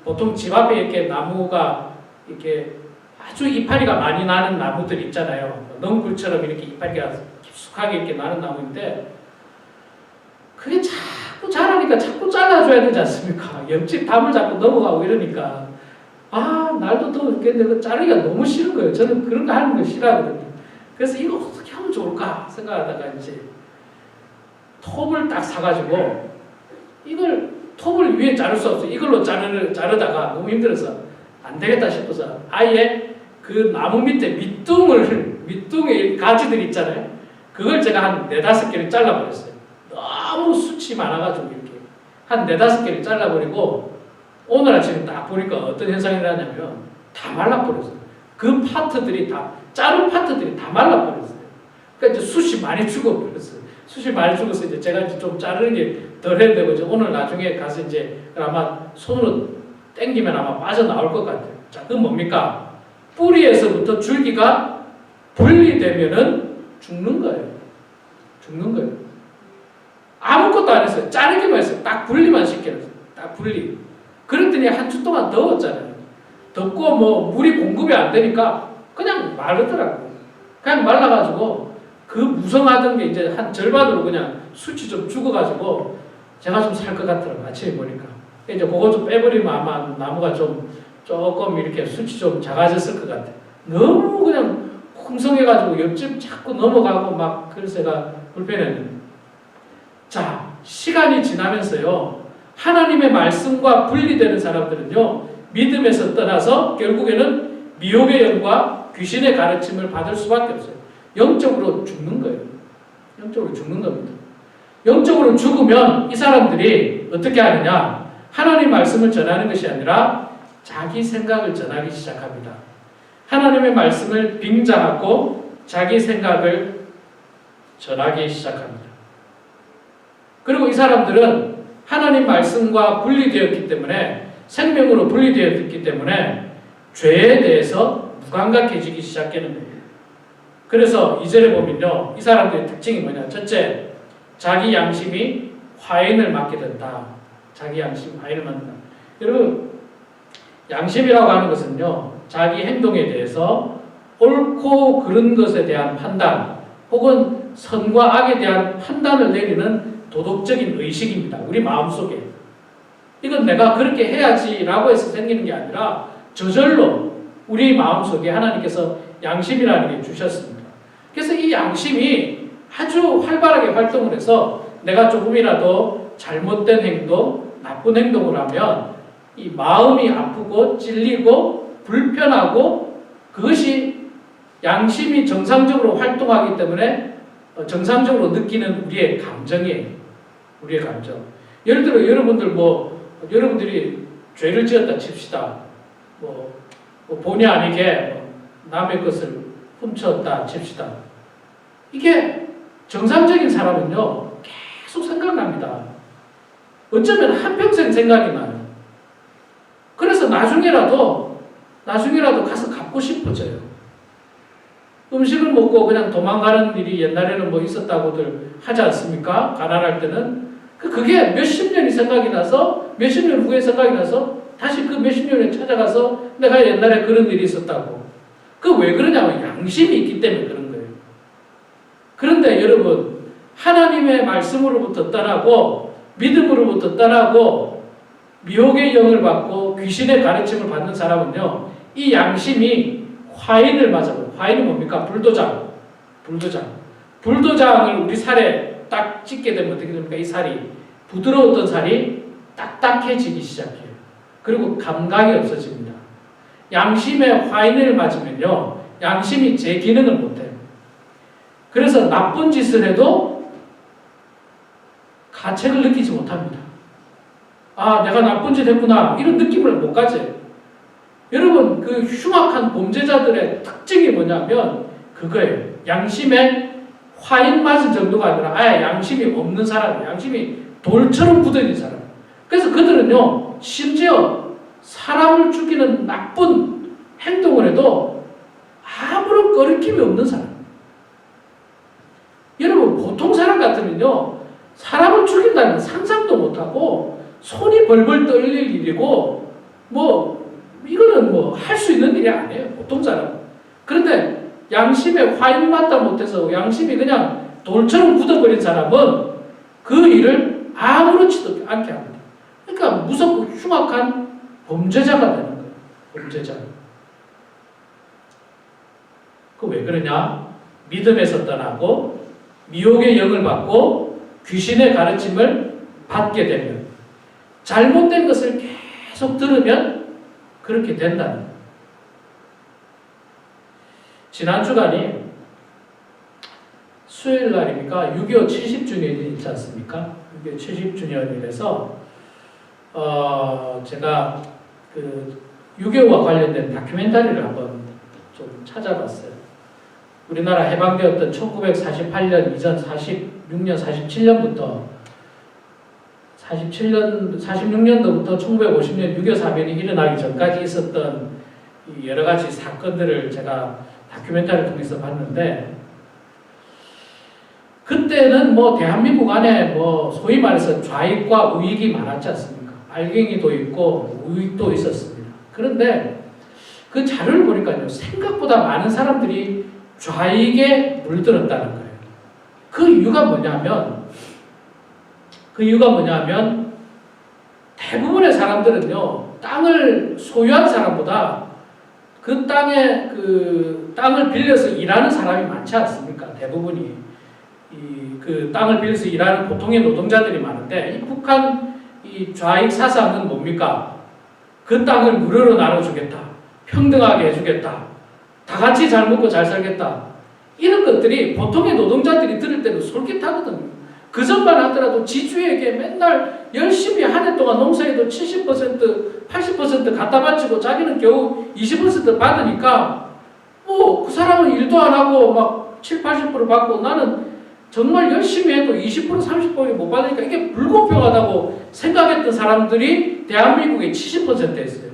보통 집 앞에 이렇게 나무가 이렇게 아주 이파리가 많이 나는 나무들 있잖아요. 넝굴처럼 이렇게 이파리가 깊숙하게 이렇게 나는 나무인데 그게 자꾸 자라니까 자꾸 잘라줘야 되지 않습니까? 옆집 담을 자꾸 넘어가고 이러니까 날도 더웠겠는데 자르기가 너무 싫은 거예요. 저는 그런 거 하는 거 싫어하거든요. 그래서 이거 어떻게 하면 좋을까 생각하다가 이제 톱을 딱 사가지고 이걸 톱을 위에 자를 수 없어요. 이걸로 자르다가 너무 힘들어서 안 되겠다 싶어서 아예 그 나무 밑에 밑둥의 가지들 있잖아요. 그걸 제가 한 4-5개를 잘라버렸어요. 너무 숱이 많아가지고 이렇게 한 4-5개를 잘라버리고 오늘 아침에 딱 보니까 어떤 현상이 일어나냐면 다 말라버렸어요. 그 파트들이 다 자른 파트들이 다 말라버렸어요. 그러니까 이제 숱이 많이 죽어버렸어요. 숱이 많이 죽어서 이제 제가 이제 좀 자르는 게 덜 해야 되고 이제 오늘 나중에 가서 이제 아마 손으로 당기면 아마 빠져나올 것 같아요. 자, 그건 뭡니까? 뿌리에서부터 줄기가 분리되면은 죽는 거예요. 죽는 거예요. 아무것도 안 했어요. 자르기만 했어요. 딱 분리만 시켜놨어요. 딱 분리. 그랬더니 한 주 동안 더웠잖아요. 덥고 뭐 물이 공급이 안 되니까 그냥 마르더라고요. 그냥 말라가지고 그 무성하던 게 이제 한 절반으로 그냥 수치 좀 죽어가지고 제가 좀 살 것 같더라고요. 아침에 보니까. 이제 그거 좀 빼버리면 아마 나무가 좀 조금 이렇게 수치 좀 작아졌을 것 같아요. 너무 그냥 풍성해가지고 옆집 자꾸 넘어가고 막 그래서 제가 불편했는데. 자, 시간이 지나면서요. 하나님의 말씀과 분리되는 사람들은요. 믿음에서 떠나서 결국에는 미혹의 영과 귀신의 가르침을 받을 수밖에 없어요. 영적으로 죽는 거예요. 영적으로 죽는 겁니다. 영적으로 죽으면 이 사람들이 어떻게 하느냐? 하나님 말씀을 전하는 것이 아니라 자기 생각을 전하기 시작합니다. 하나님의 말씀을 빙자하고 자기 생각을 전하기 시작합니다. 그리고 이 사람들은 하나님 말씀과 분리되었기 때문에 생명으로 분리되었기 때문에 죄에 대해서 무감각해지기 시작하는 거예요. 그래서 2절에 보면요. 이 사람들의 특징이 뭐냐. 첫째, 자기 양심이 화인을 맞게 된다. 자기 양심 화인을 맞는다. 여러분, 양심이라고 하는 것은요. 자기 행동에 대해서 옳고 그른 것에 대한 판단 혹은 선과 악에 대한 판단을 내리는 도덕적인 의식입니다. 우리 마음속에. 이건 내가 그렇게 해야지라고 해서 생기는 게 아니라 저절로 우리 마음속에 하나님께서 양심이라는 게 주셨습니다. 그래서 이 양심이 아주 활발하게 활동을 해서 내가 조금이라도 잘못된 행동, 나쁜 행동을 하면 이 마음이 아프고 찔리고 불편하고 그것이 양심이 정상적으로 활동하기 때문에 정상적으로 느끼는 우리의 감정이에요. 우리의 감정. 예를 들어 여러분들이 죄를 지었다 칩시다. 뭐 본의 아니게 남의 것을 훔쳤다 칩시다. 이게 정상적인 사람은요 계속 생각납니다. 어쩌면 한평생 생각이 나요. 그래서 나중에라도 가서 갚고 싶어져요. 음식을 먹고 그냥 도망가는 일이 옛날에는 뭐 있었다고들 하지 않습니까? 가난할 때는. 그게 몇십 년이 생각이 나서 몇십 년 후에 생각이 나서 다시 그 몇십 년에 찾아가서 내가 옛날에 그런 일이 있었다고. 그 왜 그러냐면 양심이 있기 때문에 그런 거예요. 그런데 여러분 하나님의 말씀으로부터 떠나고 믿음으로부터 떠나고 미혹의 영을 받고 귀신의 가르침을 받는 사람은요. 이 양심이 화인을 맞아요. 화인이 뭡니까? 불도장을 우리 살에 딱 찍게 되면 어떻게 됩니까? 이 살이 부드러웠던 살이 딱딱해지기 시작해요. 그리고 감각이 없어집니다. 양심의 화인을 맞으면요. 양심이 제 기능을 못해요. 그래서 나쁜 짓을 해도 가책을 느끼지 못합니다. 아, 내가 나쁜 짓 했구나. 이런 느낌을 못 가져요. 여러분, 그 흉악한 범죄자들의 특징이 뭐냐면 그거예요. 양심에 화인 맞은 정도가 아니라 아예 양심이 없는 사람, 양심이 돌처럼 굳어있는 사람. 그래서 그들은요, 심지어 사람을 죽이는 나쁜 행동을 해도 아무런 거리낌이 없는 사람. 여러분, 보통 사람 같으면요, 사람을 죽인다는 상상도 못하고 손이 벌벌 떨릴 일이고 이거는 할 수 있는 일이 아니에요. 보통 사람. 그런데 양심에 화인 맞다 못해서 양심이 그냥 돌처럼 굳어버린 사람은 그 일을 아무렇지도 않게 합니다. 그러니까 무섭고 흉악한 범죄자가 되는 거예요. 범죄자. 그 왜 그러냐? 믿음에서 떠나고 미혹의 영을 받고 귀신의 가르침을 받게 되면 잘못된 것을 계속 들으면 그렇게 된다는 거예요. 지난 주간이 수요일 날이니까 6.25 70주년이 있지 않습니까? 6.25 70주년이라서 제가 그 6.25와 관련된 다큐멘터리를 한번 좀 찾아봤어요. 우리나라 해방되었던 1948년 이전 46년, 47년부터 46년도부터 1950년 6.25 사변이 일어나기 전까지 있었던 이 여러 가지 사건들을 제가 다큐멘터리를 통해서 봤는데, 그때는 뭐 대한민국 안에 뭐 소위 말해서 좌익과 우익이 많았지 않습니까? 알갱이도 있고 우익도 있었습니다. 그런데 그 자료를 보니까요, 생각보다 많은 사람들이 좌익에 물들었다는 거예요. 그 이유가 뭐냐면 대부분의 사람들은요, 땅을 소유한 사람보다 그 땅을 빌려서 일하는 사람이 많지 않습니까? 대부분이 그 땅을 빌려서 일하는 보통의 노동자들이 많은데, 이 북한 이 좌익 사상은 뭡니까? 그 땅을 무료로 나눠주겠다, 평등하게 해주겠다, 다 같이 잘 먹고 잘 살겠다, 이런 것들이 보통의 노동자들이 들을 때도 솔깃하거든요. 그 전만 하더라도 지주에게 맨날 열심히 한 해 동안 농사에도 70%, 80% 갖다 바치고 자기는 겨우 20% 받으니까 뭐 그 사람은 일도 안 하고 막 7, 80% 받고 나는 정말 열심히 해도 20%, 30%못 받으니까 이게 불공평하다고 생각했던 사람들이 대한민국의 70%였어요.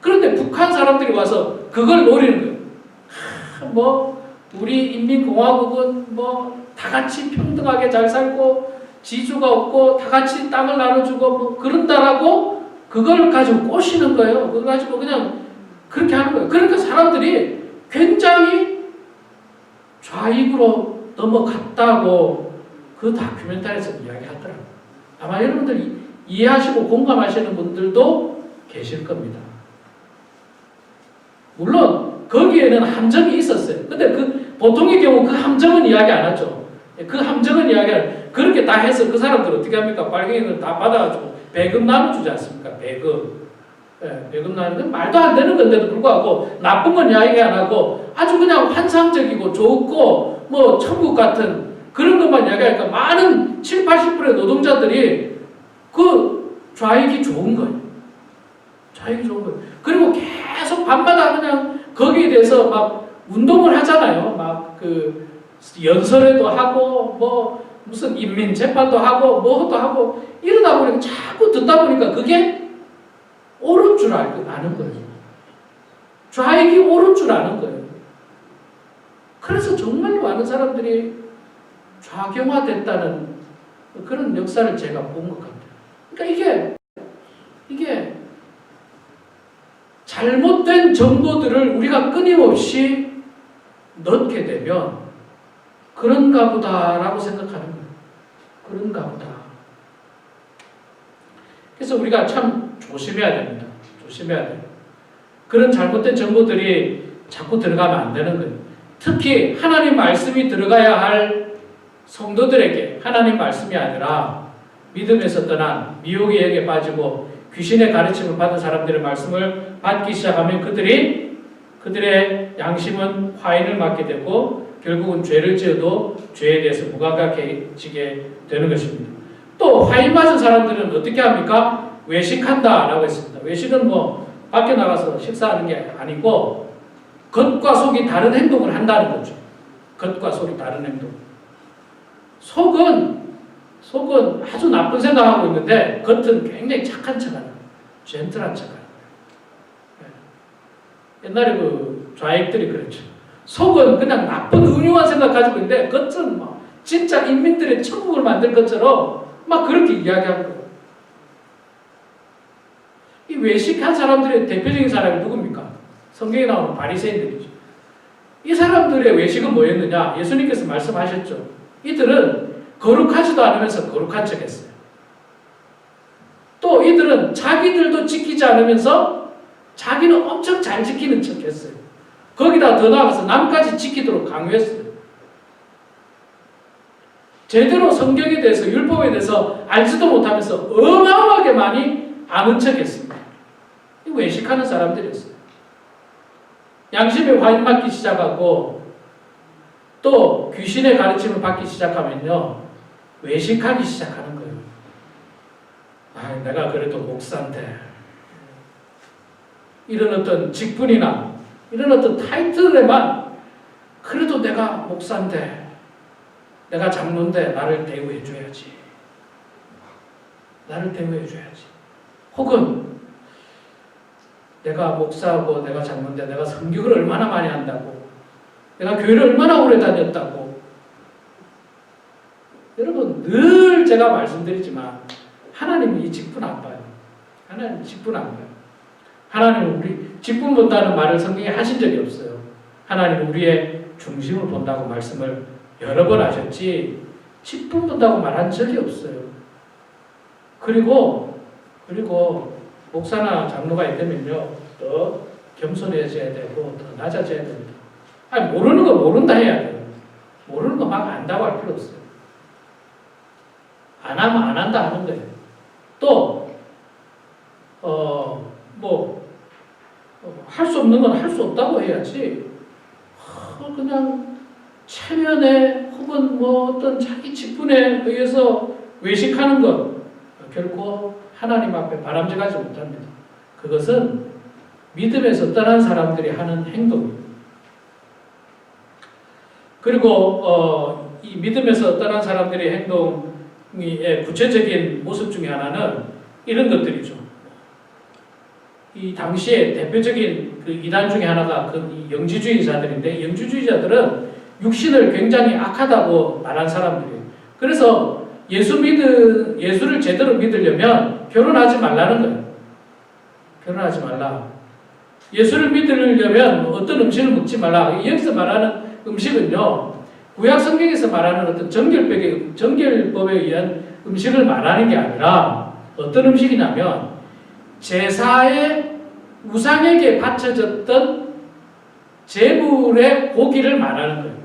그런데 북한 사람들이 와서 그걸 노리는 거예요. 뭐 우리 인민공화국은 뭐 다 같이 평등하게 잘 살고 지주가 없고 다 같이 땅을 나눠주고 뭐 그런다라고 그걸 가지고 꼬시는 거예요. 그걸 가지고 그냥 그렇게 하는 거예요. 그러니까 사람들이 굉장히 좌익으로 넘어갔다고 그 다큐멘터리에서 이야기하더라고요. 아마 여러분들이 이해하시고 공감하시는 분들도 계실 겁니다. 물론 거기에는 함정이 있었어요. 근데 그 보통의 경우 그 함정은 이야기 안 하죠. 그 함정은 이야기 안 해요. 그렇게 다 해서 그 사람들 어떻게 합니까? 빨갱이들 다 받아가지고 배급 나눠주지 않습니까? 배급. 배급 나누는 말도 안 되는 건데도 불구하고 나쁜 건 이야기 안 하고 아주 그냥 환상적이고 좋고 뭐 천국 같은 그런 것만 이야기하니까 많은 7, 80%의 노동자들이 그 좌익이 좋은 거예요. 좌익이 좋은 거예요. 그리고 계속 밤마다 그냥 거기에 대해서 막 운동을 하잖아요. 막 그 연설회도 하고 뭐 무슨 인민재판도 하고 뭐도 하고 이러다 보니까 자꾸 듣다 보니까 그게 옳은 줄 아는 거예요. 좌익이 옳은 줄 아는 거예요. 그래서 정말로 많은 사람들이 좌경화됐다는 그런 역사를 제가 본 것 같아요. 그러니까 이게 잘못된 정보들을 우리가 끊임없이 넣게 되면 그런가 보다라고 생각하는 거예요. 그런가 보다. 그래서 우리가 참 조심해야 됩니다. 조심해야 돼요. 그런 잘못된 정보들이 자꾸 들어가면 안 되는 거예요. 특히 하나님 말씀이 들어가야 할 성도들에게 하나님 말씀이 아니라 믿음에서 떠난 미혹의 영에 빠지고 귀신의 가르침을 받은 사람들의 말씀을 받기 시작하면 그들의 양심은 화인을 맞게 되고 결국은 죄를 지어도 죄에 대해서 무감각해지게 되는 것입니다. 또 화인 맞은 사람들은 어떻게 합니까? 외식한다라고 했습니다. 외식은 뭐 밖에 나가서 식사하는 게 아니고 겉과 속이 다른 행동을 한다는 거죠. 겉과 속이 다른 행동. 속은 아주 나쁜 생각하고 있는데 겉은 굉장히 착한 척하는 거예요. 젠틀한 척하는 거예요. 옛날에 그 좌익들이 그랬죠. 속은 그냥 나쁜 음흉한 생각 가지고 있는데 겉은 막 진짜 인민들의 천국을 만들 것처럼 막 그렇게 이야기하는 거예요. 이 외식한 사람들의 대표적인 사람이 누굽니까? 성경에 나오는 바리새인들이죠. 이 사람들의 외식은 뭐였느냐? 예수님께서 말씀하셨죠. 이들은 거룩하지도 않으면서 거룩한 척했어요. 또 이들은 자기들도 지키지 않으면서 자기는 엄청 잘 지키는 척했어요. 거기다 더 나아가서 남까지 지키도록 강요했어요. 제대로 성경에 대해서 율법에 대해서 알지도 못하면서 어마어마하게 많이 아는 척했습니다. 이 외식하는 사람들이었어요. 양심에 화인 맞기 시작하고 또 귀신의 가르침을 받기 시작하면요 외식하기 시작하는 거예요. 아, 내가 그래도 목사인데 이런 어떤 직분이나 이런 어떤 타이틀에만 그래도 내가 목사인데, 내가 장로인데 나를 대우해줘야지. 나를 대우해줘야지. 혹은 내가 목사하고 내가 장로인데 내가 성경을 얼마나 많이 한다고, 내가 교회를 얼마나 오래 다녔다고. 여러분, 늘 제가 말씀드리지만 하나님이 이 직분 안 봐요. 하나님 직분 안 봐요. 하나님은 우리 직분 본다는 말을 성경에 하신 적이 없어요. 하나님은 우리의 중심을 본다고 말씀을 여러 번 하셨지 직분 본다고 말한 적이 없어요. 그리고 목사나 장로가 되면요, 더 겸손해져야 되고 더 낮아져야 됩니다. 아니, 모르는 거 모른다 해야 돼요. 모르는 거 막 안다고 할 필요 없어요. 안 하면 안 한다 하는 거예요. 또 할 수 없는 건 할 수 없다고 해야지. 그냥 체면에 혹은 뭐 어떤 자기 직분에 의해서 외식하는 것 결코 하나님 앞에 바람직하지 못합니다. 그것은 믿음에서 떠난 사람들이 하는 행동입니다. 그리고 이 믿음에서 떠난 사람들의 행동의 구체적인 모습 중에 하나는 이런 것들이죠. 이 당시에 대표적인 그 이단 중에 하나가 그 영지주의자들인데, 영지주의자들은 육신을 굉장히 악하다고 말한 사람들이에요. 그래서 예수를 제대로 믿으려면 결혼하지 말라는 거예요. 결혼하지 말라. 예수를 믿으려면 어떤 음식을 먹지 말라. 여기서 말하는 음식은요, 구약 성경에서 말하는 어떤 정결법에 의한 음식을 말하는 게 아니라 어떤 음식이냐면 제사의 우상에게 바쳐졌던 제물의 고기를 말하는 거예요.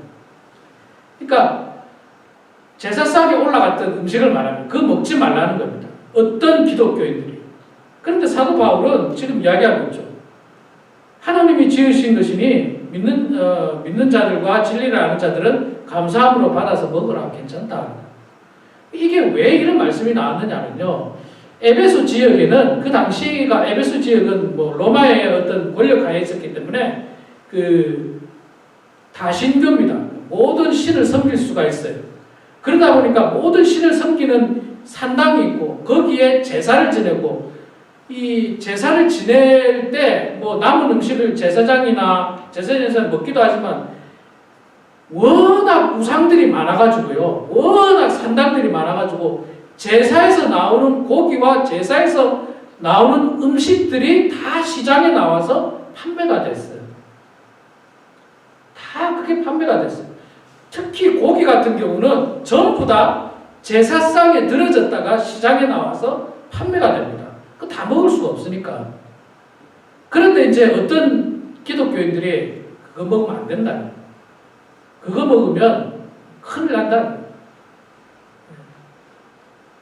그러니까 제사상에 올라갔던 음식을 말하는, 그거 먹지 말라는 겁니다. 어떤 기독교인들이. 그런데 사도 바울은 지금 이야기하고 있죠. 하나님이 지으신 것이니 믿는 자들과 진리를 아는 자들은 감사함으로 받아서 먹으라, 괜찮다. 이게 왜 이런 말씀이 나왔느냐면요, 에베소 지역에는, 그 당시가 에베소 지역은 뭐 로마의 어떤 권력 하에 있었기 때문에 그 다신교입니다. 모든 신을 섬길 수가 있어요. 그러다 보니까 모든 신을 섬기는 산당이 있고 거기에 제사를 지내고, 이 제사를 지낼 때 뭐 남은 음식을 제사장이나 제사장에서 먹기도 하지만 워낙 우상들이 많아가지고요, 워낙 산당들이 많아가지고 제사에서 나오는 고기와 제사에서 나오는 음식들이 다 시장에 나와서 판매가 됐어요. 다 그게 판매가 됐어요. 특히 고기 같은 경우는 전부 다 제사상에 들어졌다가 시장에 나와서 판매가 됩니다. 그거 다 먹을 수가 없으니까. 그런데 이제 어떤 기독교인들이 그거 먹으면 안 된다. 그거 먹으면 큰일 난다.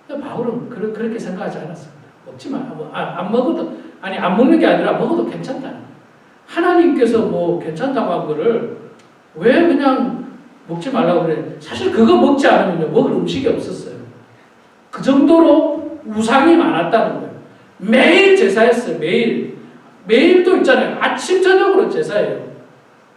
바울은 그렇게 생각하지 않았습니다. 먹지 마. 안 먹어도, 아니, 안 먹는 게 아니라 먹어도 괜찮다. 하나님께서 뭐 괜찮다고 한 거를 왜 그냥 먹지 말라고 그래. 사실 그거 먹지 않으면 먹을 음식이 없었어요. 그 정도로 우상이 많았다는 거예요. 매일 제사했어요. 매일도 있잖아요. 아침 저녁으로 제사예요.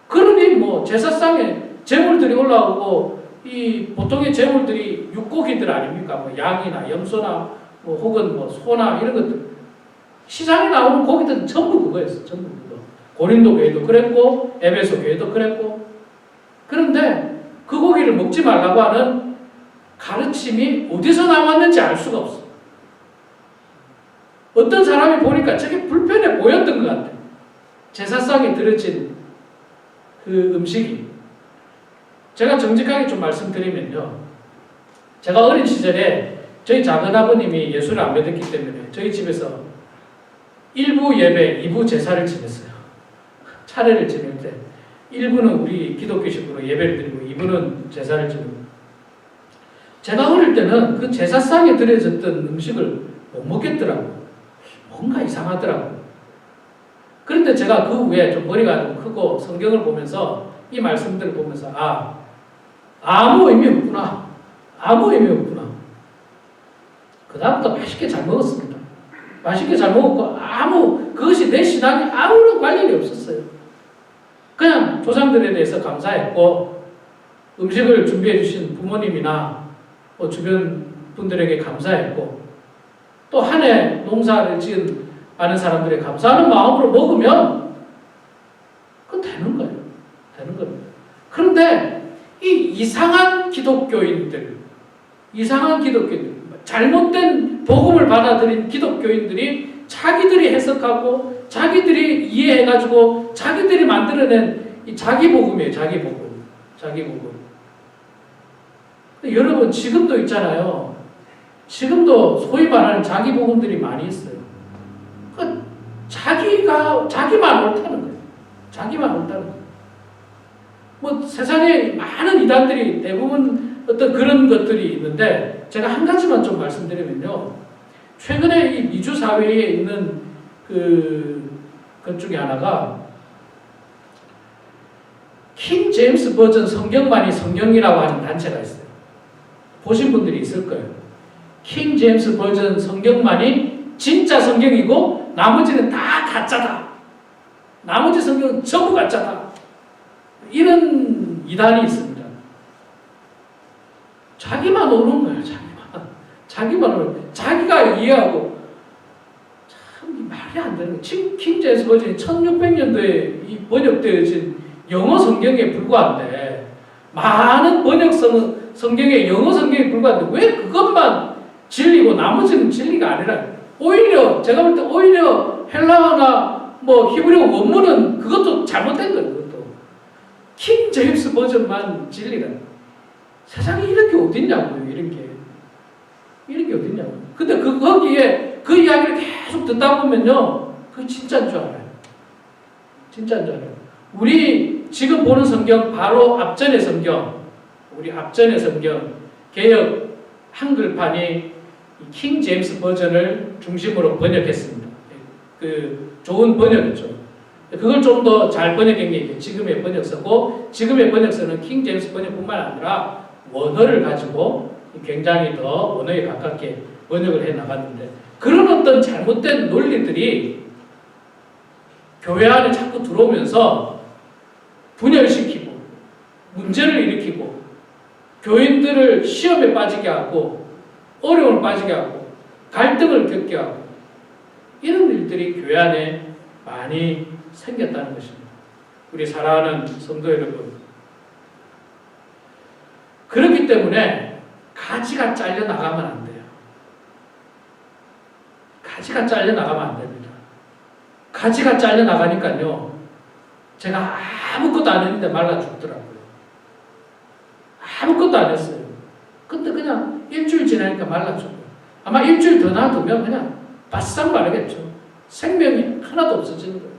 그러니 뭐 제사상에 제물들이 올라오고, 이 보통의 제물들이 육고기들 아닙니까? 뭐 양이나 염소나 뭐 혹은 뭐 소나 이런 것들, 시장에 나오는 고기들은 전부 그거였어. 전부 그거. 고린도 교회도 그랬고 에베소 교회도 그랬고. 그런데 그 고기를 먹지 말라고 하는 가르침이 어디서 나왔는지 알 수가 없어. 어떤 사람이 보니까 저게 불편해 보였던 것 같아. 제사상에 들어진 그 음식이. 제가 정직하게 좀 말씀드리면요, 제가 어린 시절에 저희 작은아버님이 예수를 안 믿었기 때문에 저희 집에서 1부 예배, 2부 제사를 지냈어요. 차례를 지낼 때 1부는 우리 기독교식으로 예배를 드리고 2부는 제사를 지내고, 제가 어릴 때는 그 제사상에 들여졌던 음식을 못 먹겠더라고요. 뭔가 이상하더라고요. 그런데 제가 그 후에 좀 머리가 좀 크고 성경을 보면서 이 말씀들을 보면서 아무 의미 없구나. 아무 의미 없구나. 그 다음부터 맛있게 잘 먹었습니다. 맛있게 잘 먹었고 그것이 내 신앙에 아무런 관련이 없었어요. 그냥 조상들에 대해서 감사했고 음식을 준비해 주신 부모님이나 뭐 주변 분들에게 감사했고 또 한 해 농사를 지은 많은 사람들이 감사하는 마음으로 먹으면 그건 되는 거예요. 되는 겁니다. 그런데 이 이상한 기독교인들, 잘못된 복음을 받아들인 기독교인들이 자기들이 해석하고 자기들이 이해해가지고 자기들이 만들어낸 이 자기 복음이에요. 자기 복음. 여러분 지금도 있잖아요. 지금도 소위 말하는 자기 복음들이 많이 있어요. 자기만 옳다는 거예요. 자기만 옳다는 거예요. 뭐 세상에 많은 이단들이 대부분 어떤 그런 것들이 있는데 제가 한 가지만 좀 말씀드리면요. 최근에 이 미주 사회에 있는 것 중에 하나가 킹 제임스 버전 성경만이 성경이라고 하는 단체가 있어요. 보신 분들이 있을 거예요. 킹 제임스 버전 성경만이 진짜 성경이고 나머지는 다 가짜다. 나머지 성경은 전부 가짜다. 이런 이단이 있습니다. 자기만 옳은 거예요. 자기만 옳은 거예요. 자기가 이해하고 참 말이 안 되는 거예요. 킹 제임스 버전이 1600년도에 이 번역되어진 영어 성경에 불과한데 많은 번역 성경에 영어 성경에 불과한데 왜 그것만 진리고 나머지는 진리가 아니라 오히려 제가 볼 때 오히려 헬라어나 뭐 히브리어 원문은 그것도 잘못된 거예요. 그것도 킹 제임스 버전만 진리라는 세상에 이런 게 어딨냐고요. 이런 게 어딨냐고요. 근데 거기에 그 이야기를 계속 듣다 보면요, 그게 진짜인 줄 알아요. 진짜인 줄 알아요. 우리 지금 보는 성경 바로 앞전의 성경, 개역 한글판이 킹 제임스 버전을 중심으로 번역했습니다. 좋은 번역이죠. 그걸 좀 더 잘 번역한 게 지금의 번역서고, 지금의 번역서는 킹 제임스 번역뿐만 아니라 원어를 가지고 굉장히 더 원어에 가깝게 번역을 해 나갔는데, 그런 어떤 잘못된 논리들이 교회 안에 자꾸 들어오면서 분열시키고 문제를 일으키고 교인들을 시험에 빠지게 하고 어려움을 빠지게 하고 갈등을 겪게 하고 이런 일들이 교회 안에 많이 생겼다는 것입니다. 우리 사랑하는 성도 여러분, 그렇기 때문에 가지가 잘려나가면 안 돼요. 가지가 잘려나가면 안 됩니다. 가지가 잘려나가니까요, 제가 아무것도 안 했는데 말라 죽더라고요. 아무것도 안 했어요. 근데 그냥 일주일 지나니까 말라 죽어요. 아마 일주일 더 놔두면 그냥 바싹 마르겠죠. 생명이 하나도 없어지는 거예요.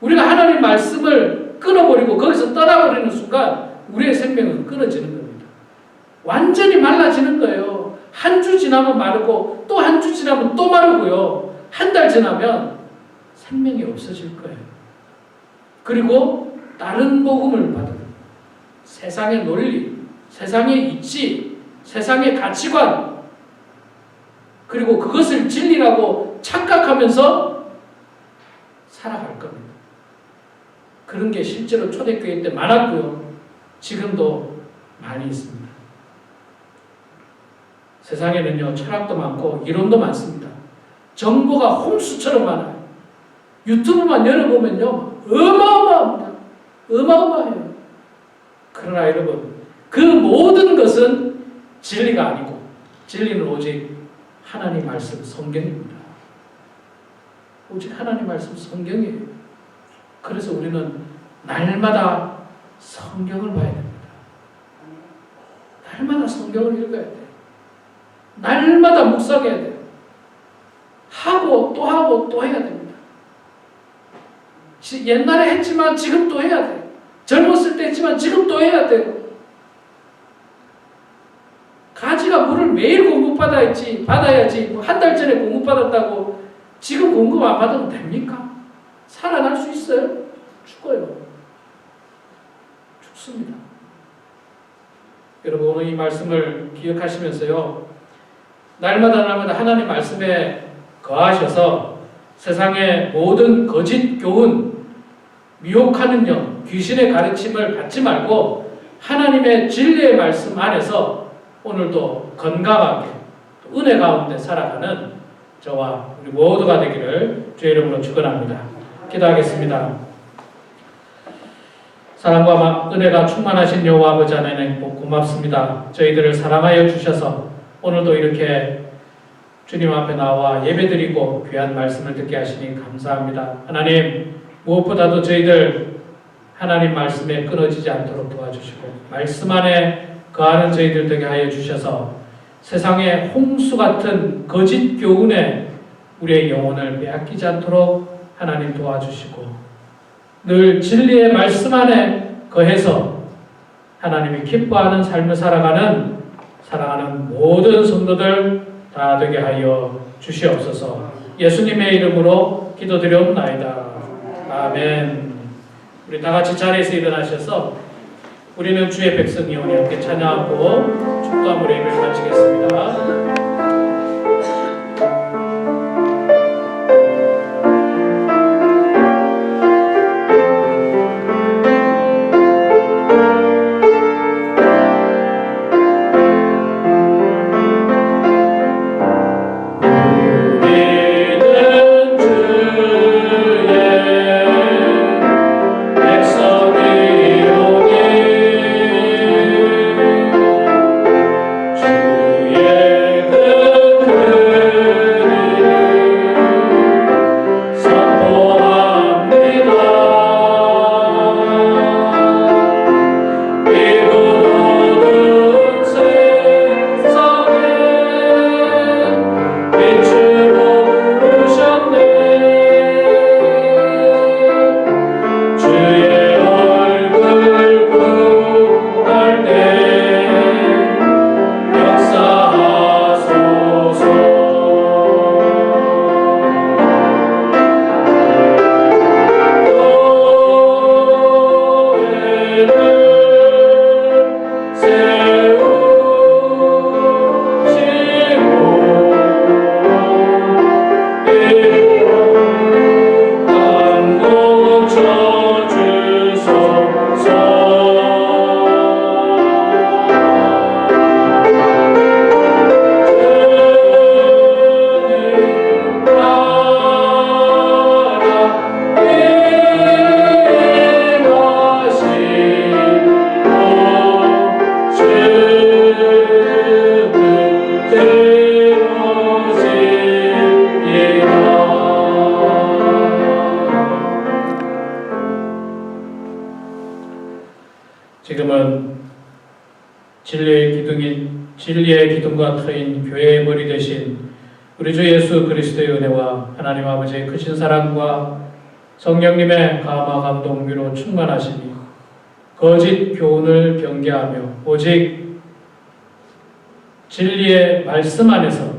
우리가 하나님 말씀을 끊어버리고 거기서 떠나버리는 순간 우리의 생명은 끊어지는 겁니다. 완전히 말라지는 거예요. 한 주 지나면 마르고 또 한 주 지나면 또 마르고요. 한 달 지나면 생명이 없어질 거예요. 그리고 다른 복음을 받은 세상의 논리, 세상의 이치, 세상의 가치관, 그리고 그것을 진리라고 착각하면서 살아갈 겁니다. 그런 게 실제로 초대교회 때 많았고요. 지금도 많이 있습니다. 세상에는요, 철학도 많고 이론도 많습니다. 정보가 홍수처럼 많아요. 유튜브만 열어보면요, 어마어마합니다. 어마어마해요. 그러나 여러분, 그 모든 것은 진리가 아니고 진리는 오직 하나님 말씀 성경입니다. 오직 하나님 말씀 성경이에요. 그래서 우리는 날마다 성경을 봐야 됩니다. 날마다 성경을 읽어야 돼요. 날마다 묵상해야 돼요. 하고 또 해야 됩니다. 옛날에 했지만 지금 또 해야 돼요. 젊었을 때 했지만 지금 또 해야 돼요. 가지가 물을 매일 공급받아야지, 뭐 한 달 전에 공급받았다고 지금 공급 안 받으면 됩니까? 살아날 수 있어요? 죽어요. 죽습니다. 여러분, 오늘 이 말씀을 기억하시면서요, 날마다 하나님 말씀에 거하셔서 세상의 모든 거짓 교훈, 미혹하는 영, 귀신의 가르침을 받지 말고 하나님의 진리의 말씀 안에서 오늘도 건강하게 은혜 가운데 살아가는 저와 우리 모두가 되기를 주의 이름으로 축원합니다. 기도하겠습니다. 사랑과 은혜가 충만하신 여호와 아버지 하나님 고맙습니다. 저희들을 사랑하여 주셔서 오늘도 이렇게 주님 앞에 나와 예배드리고 귀한 말씀을 듣게 하시니 감사합니다. 하나님 무엇보다도 저희들 하나님 말씀에 끊어지지 않도록 도와주시고 말씀 안에 거하는 저희들 되게 하여 주셔서 세상의 홍수 같은 거짓 교훈에 우리의 영혼을 빼앗기지 않도록 하나님 도와주시고 늘 진리의 말씀 안에 거해서 하나님이 기뻐하는 삶을 살아가는 사랑하는 모든 성도들 다 되게 하여 주시옵소서. 예수님의 이름으로 기도드려옵나이다. 아멘. 우리 다 같이 자리에서 일어나셔서 우리는 주의 백성이오니 함께 찬양하고 축도함으로 예배를 마치겠습니다. 지금은 진리의 기둥과 터인 교회의 머리 되신 우리 주 예수 그리스도의 은혜와 하나님 아버지의 크신 사랑과 성령님의 감화 감동 위로 충만하시니 거짓 교훈을 경계하며 오직 진리의 말씀 안에서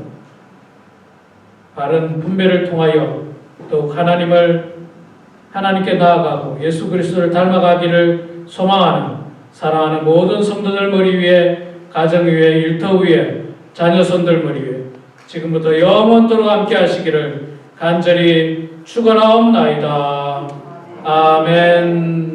바른 분별을 통하여 더욱 하나님께 나아가고 예수 그리스도를 닮아가기를 소망하는 사랑하는 모든 성도들 머리 위에, 가정 위에, 일터 위에, 자녀손들 머리 위에 지금부터 영원토록 함께 하시기를 간절히 축원하옵나이다. 아멘.